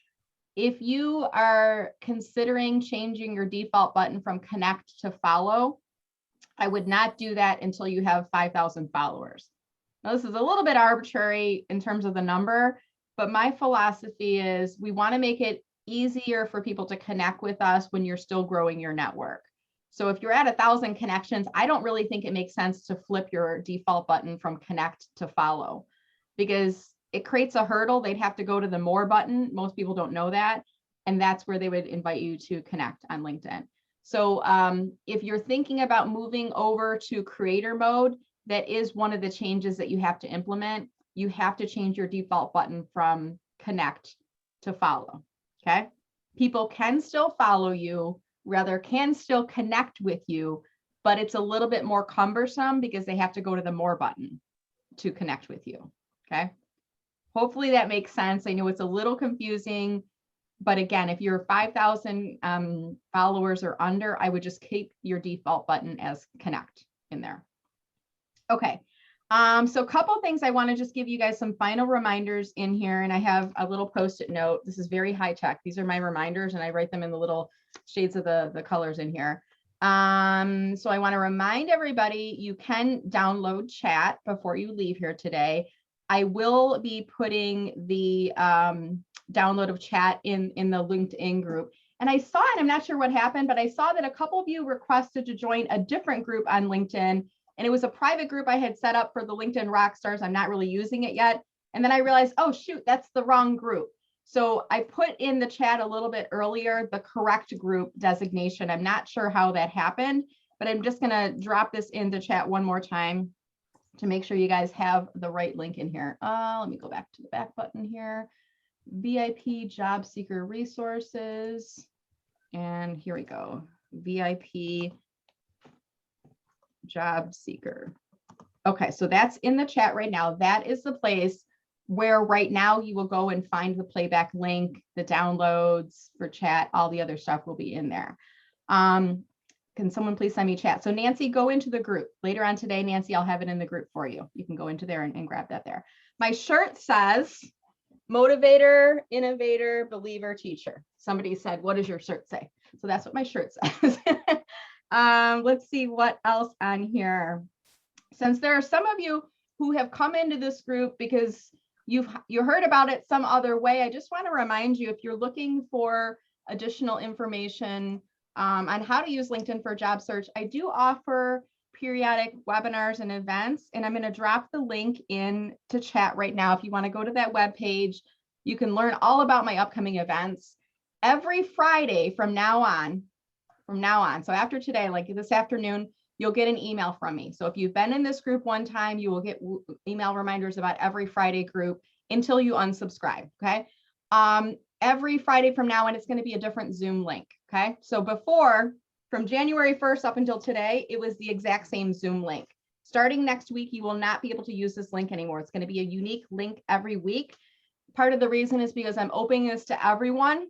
If you are considering changing your default button from connect to follow, I would not do that until you have 5,000 followers. Now, this is a little bit arbitrary in terms of the number, but my philosophy is we want to make it easier for people to connect with us when you're still growing your network. So if you're at 1,000 connections, I don't really think it makes sense to flip your default button from connect to follow, because it creates a hurdle. They'd have to go to the more button. Most people don't know that. And that's where they would invite you to connect on LinkedIn. So if you're thinking about moving over to creator mode, that is one of the changes that you have to implement. You have to change your default button from connect to follow. Okay. People can still follow you, rather can still connect with you, but it's a little bit more cumbersome because they have to go to the more button to connect with you. Okay. Hopefully that makes sense. I know it's a little confusing, but again, if you're 5,000 followers or under, I would just keep your default button as connect in there. Okay. So a couple things I want to just give you guys some final reminders in here. And I have a little Post-it note. This is very high tech. These are my reminders and I write them in the little shades of the colors in here. So I want to remind everybody, you can download chat before you leave here today. I will be putting the download of chat in the LinkedIn group. And I saw, and I'm not sure what happened, but I saw that a couple of you requested to join a different group on LinkedIn. And it was a private group I had set up for the LinkedIn Rockstars. I'm not really using it yet. And then I realized, oh, shoot, that's the wrong group. So I put in the chat a little bit earlier, the correct group designation. I'm not sure how that happened, but I'm just going to drop this in the chat one more time to make sure you guys have the right link in here. Let me go back to the back button here. VIP Job Seeker Resources. And here we go. VIP Job Seeker. Okay, so that's in the chat right now. That is the place where right now you will go and find the playback link, the downloads for chat, all the other stuff will be in there. Can someone please send me chat? So Nancy, go into the group. Later on today, Nancy, I'll have it in the group for you. You can go into there and grab that there. My shirt says, motivator, innovator, believer, teacher. Somebody said, what does your shirt say? So that's what my shirt says. Let's see what else on here. Since there are some of you who have come into this group because you heard about it some other way, I just want to remind you, if you're looking for additional information on how to use LinkedIn for a job search, I do offer periodic webinars and events, and I'm going to drop the link in to chat right now. If you want to go to that web page, you can learn all about my upcoming events. Every Friday from now on, so after today, like this afternoon, you'll get an email from me. So if you've been in this group one time, you will get email reminders about every Friday group until you unsubscribe, okay? Every Friday from now on, it's going to be a different Zoom link, okay? So before, from January 1st up until today, it was the exact same Zoom link. Starting next week, you will not be able to use this link anymore. It's going to be a unique link every week. Part of the reason is because I'm opening this to everyone.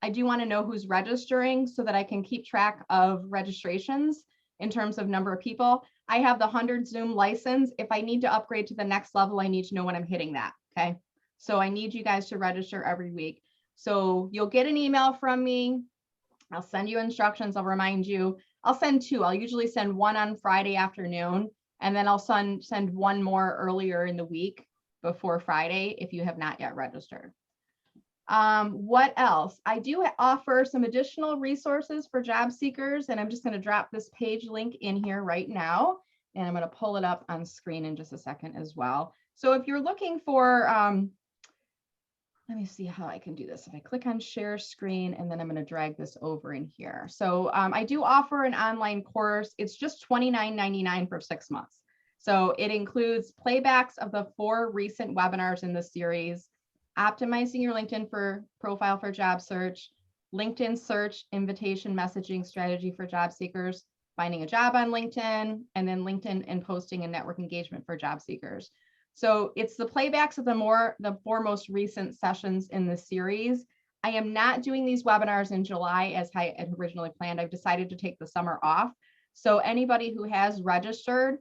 I do want to know who's registering so that I can keep track of registrations in terms of number of people. I have the 100 Zoom license. If I need to upgrade to the next level, I need to know when I'm hitting that. Okay. So I need you guys to register every week. So you'll get an email from me. I'll send you instructions. I'll remind you. I'll send two. I'll usually send one on Friday afternoon, and then I'll send one more earlier in the week before Friday if you have not yet registered. What else? I do offer some additional resources for job seekers, and I'm just going to drop this page link in here right now, and I'm going to pull it up on screen in just a second as well. So if you're looking for, let me see how I can do this. If I click on share screen, and then I'm going to drag this over in here. So I do offer an online course. It's just $29.99 for 6 months. So it includes playbacks of the 4 recent webinars in the series, optimizing your LinkedIn profile for job search, LinkedIn search invitation messaging strategy for job seekers, finding a job on LinkedIn, and then LinkedIn and posting and network engagement for job seekers. So it's the playbacks of the 4 most recent sessions in the series. I am not doing these webinars in July as I had originally planned. I've decided to take the summer off. So anybody who has registered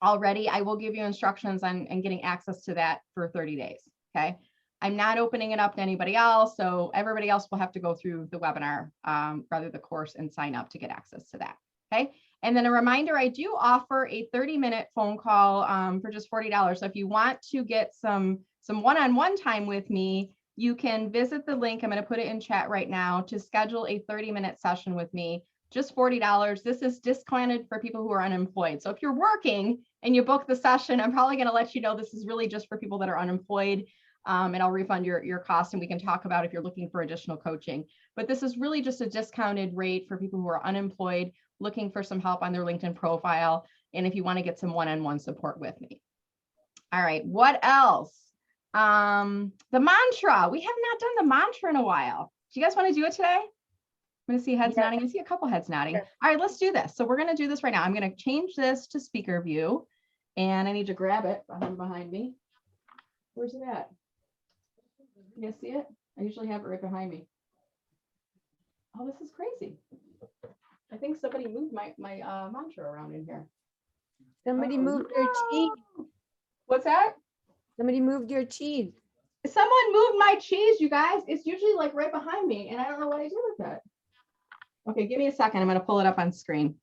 already, I will give you instructions on getting access to that for 30 days. Okay. I'm not opening it up to anybody else. So everybody else will have to go through the webinar, rather the course, and sign up to get access to that. Okay. And then a reminder, I do offer a 30-minute phone call for just $40. So if you want to get some one-on-one time with me, you can visit the link. I'm going to put it in chat right now to schedule a 30-minute session with me. Just $40. This is discounted for people who are unemployed. So if you're working and you book the session, I'm probably going to let you know this is really just for people that are unemployed, and I'll refund your cost, and we can talk about if you're looking for additional coaching. But this is really just a discounted rate for people who are unemployed, looking for some help on their LinkedIn profile, and if you want to get some one-on-one support with me. All right, what else? The mantra. We have not done the mantra in a while. Do you guys want to do it today? I'm going to see heads nodding. I see a couple heads nodding. All right, let's do this. So we're going to do this right now. I'm going to change this to speaker view, and I need to grab it behind me. Where's it at? You guys see it? I usually have it right behind me. Oh, this is crazy. I think somebody moved my mantra around in here. Somebody moved your cheese. What's that? Somebody moved your cheese. Someone moved my cheese, you guys. It's usually like right behind me, and I don't know what I did with it. Okay, give me a second. I'm going to pull it up on screen.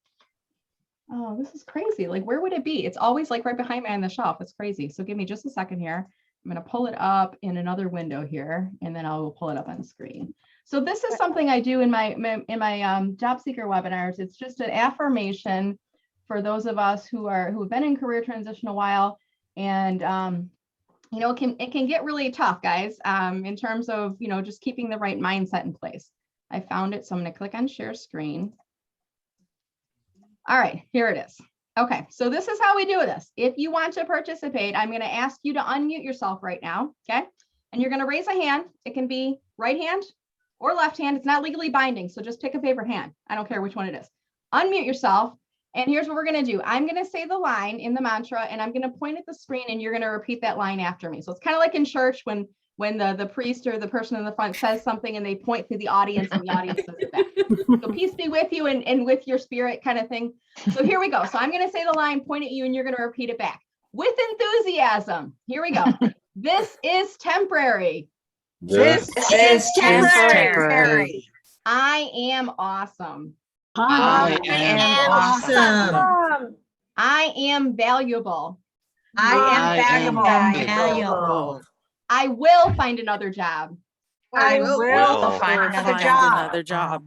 Oh, this is crazy. Like, where would it be? It's always like right behind me on the shelf. It's crazy. So give me just a second here. I'm going to pull it up in another window here, and then I'll pull it up on screen. So this is something I do in my job seeker webinars. It's just an affirmation for those of us who have been in career transition a while, and you know, it can get really tough, guys, in terms of, you know, just keeping the right mindset in place. I found it, so I'm going to click on share screen. All right, here it is. Okay, so this is how we do this. If you want to participate, I'm going to ask you to unmute yourself right now, okay? And you're going to raise a hand. It can be right hand or left hand. It's not legally binding, so just pick a favorite hand. I don't care which one it is. Unmute yourself, and here's what we're going to do. I'm going to say the line in the mantra, and I'm going to point at the screen, and you're going to repeat that line after me. So it's kind of like in church when the priest or the person in the front says something and they point to the audience and the audience says it back. So peace be with you and with your spirit kind of thing. So here we go. So I'm going to say the line, point at you, and you're going to repeat it back with enthusiasm. Here we go. This is temporary. This is temporary. I am awesome. I am awesome. I am valuable. I am valuable. I will find another job. I will find another job.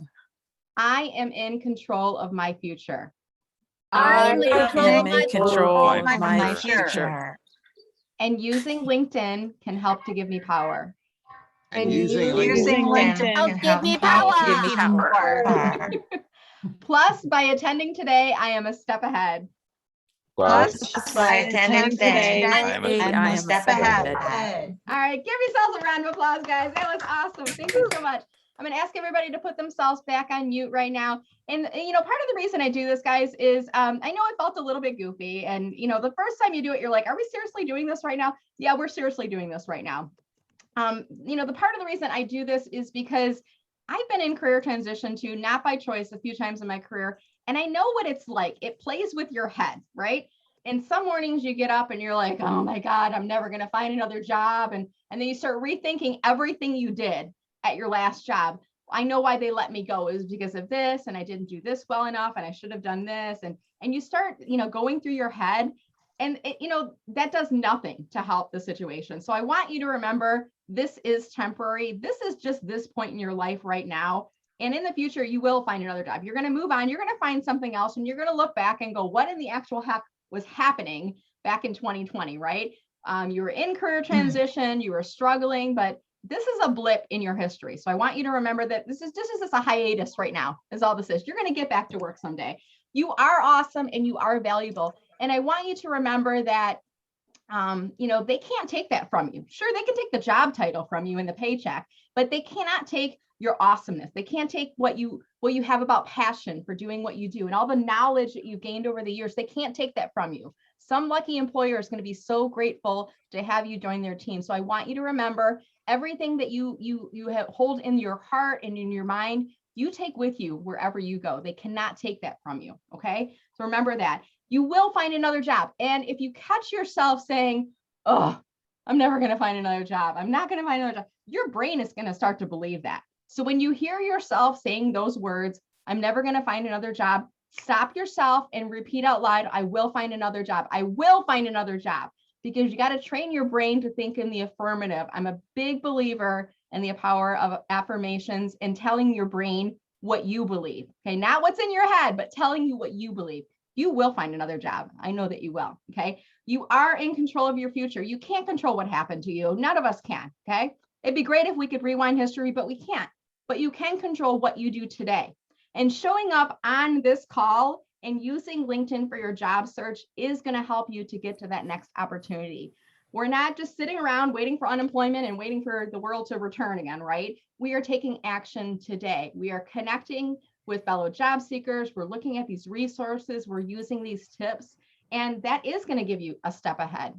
I am in control of my future. I am in control of my future. And using LinkedIn can help to give me power. And using LinkedIn can help give me power. Plus, by attending today, I am a step ahead. Plus, by attending today, I am a step ahead. All right, give yourselves a round of applause, guys. That was awesome. Thank you so much. I'm going to ask everybody to put themselves back on mute right now. And, you know, part of the reason I do this, guys, is I know I felt a little bit goofy. And, you know, the first time you do it, you're like, are we seriously doing this right now? Yeah, we're seriously doing this right now. You know, the part of the reason I do this is because I've been in career transition too, not by choice, a few times in my career. And I know what it's like. It plays with your head, right? And some mornings you get up and you're like, oh my God, I'm never going to find another job. And then you start rethinking everything you did at your last job. I know why they let me go. It was because of this, and I didn't do this well enough, and I should have done this. And you start, going through your head, and that does nothing to help the situation. So I want you to remember, this is temporary. This is just this point in your life right now. And in the future, you will find another job. You're going to move on. You're going to find something else, and you're going to look back and go, what in the actual heck was happening back in 2020, right? You were in career transition, you were struggling, but this is a blip in your history. So I want you to remember that this is a hiatus right now, is all this is. You're going to get back to work someday. You are awesome and you are valuable. And I want you to remember that, they can't take that from you. Sure, they can take the job title from you and the paycheck, but they cannot take your awesomeness. They can't take what you have about passion for doing what you do and all the knowledge that you've gained over the years. They can't take that from you. Some lucky employer is going to be so grateful to have you join their team. So I want you to remember, everything that you hold in your heart and in your mind, you take with you wherever you go. They cannot take that from you. Okay. So remember that. You will find another job. And if you catch yourself saying, oh, I'm never going to find another job, I'm not going to find another job, your brain is going to start to believe that. So when you hear yourself saying those words, I'm never going to find another job, stop yourself and repeat out loud, I will find another job. I will find another job. Because you got to train your brain to think in the affirmative. I'm a big believer in the power of affirmations and telling your brain what you believe. Okay, not what's in your head, but telling you what you believe. You will find another job. I know that you will. Okay, you are in control of your future. You can't control what happened to you. None of us can. Okay, it'd be great if we could rewind history, but we can't. But you can control what you do today. And showing up on this call and using LinkedIn for your job search is going to help you to get to that next opportunity. We're not just sitting around waiting for unemployment and waiting for the world to return again, right? We are taking action today. We are connecting with fellow job seekers. We're looking at these resources. We're using these tips, and that is going to give you a step ahead.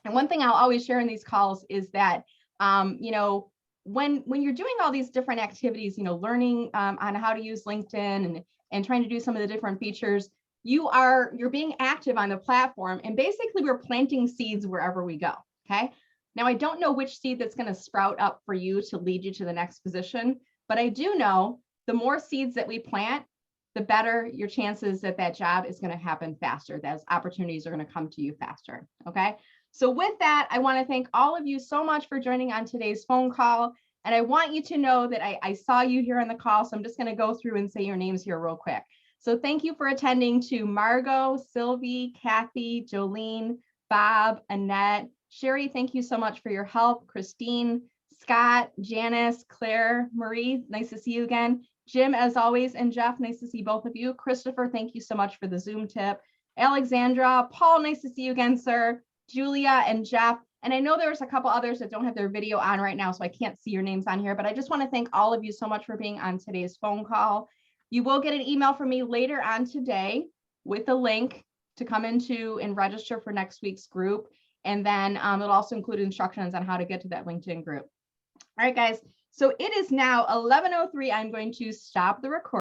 And one thing I'll always share in these calls is that, when you're doing all these different activities, learning on how to use LinkedIn and trying to do some of the different features, you're being active on the platform, and basically we're planting seeds wherever we go. Okay. Now, I don't know which seed that's going to sprout up for you to lead you to the next position, but I do know the more seeds that we plant, the better your chances that job is going to happen faster. Those opportunities are going to come to you faster. Okay. So with that, I want to thank all of you so much for joining on today's phone call. And I want you to know that I saw you here on the call. So I'm just going to go through and say your names here real quick. So thank you for attending to Margot, Sylvie, Kathy, Jolene, Bob, Annette, Sherry. Thank you so much for your help. Christine, Scott, Janice, Claire, Marie, nice to see you again. Jim, as always, and Jeff, nice to see both of you. Christopher, thank you so much for the Zoom tip. Alexandra, Paul, nice to see you again, sir. Julia and Jeff. And I know there's a couple others that don't have their video on right now, so I can't see your names on here, but I just want to thank all of you so much for being on today's phone call. You will get an email from me later on today with a link to come into and register for next week's group. And then it'll also include instructions on how to get to that LinkedIn group. All right, guys. So it is now 11:03. I'm going to stop the recording.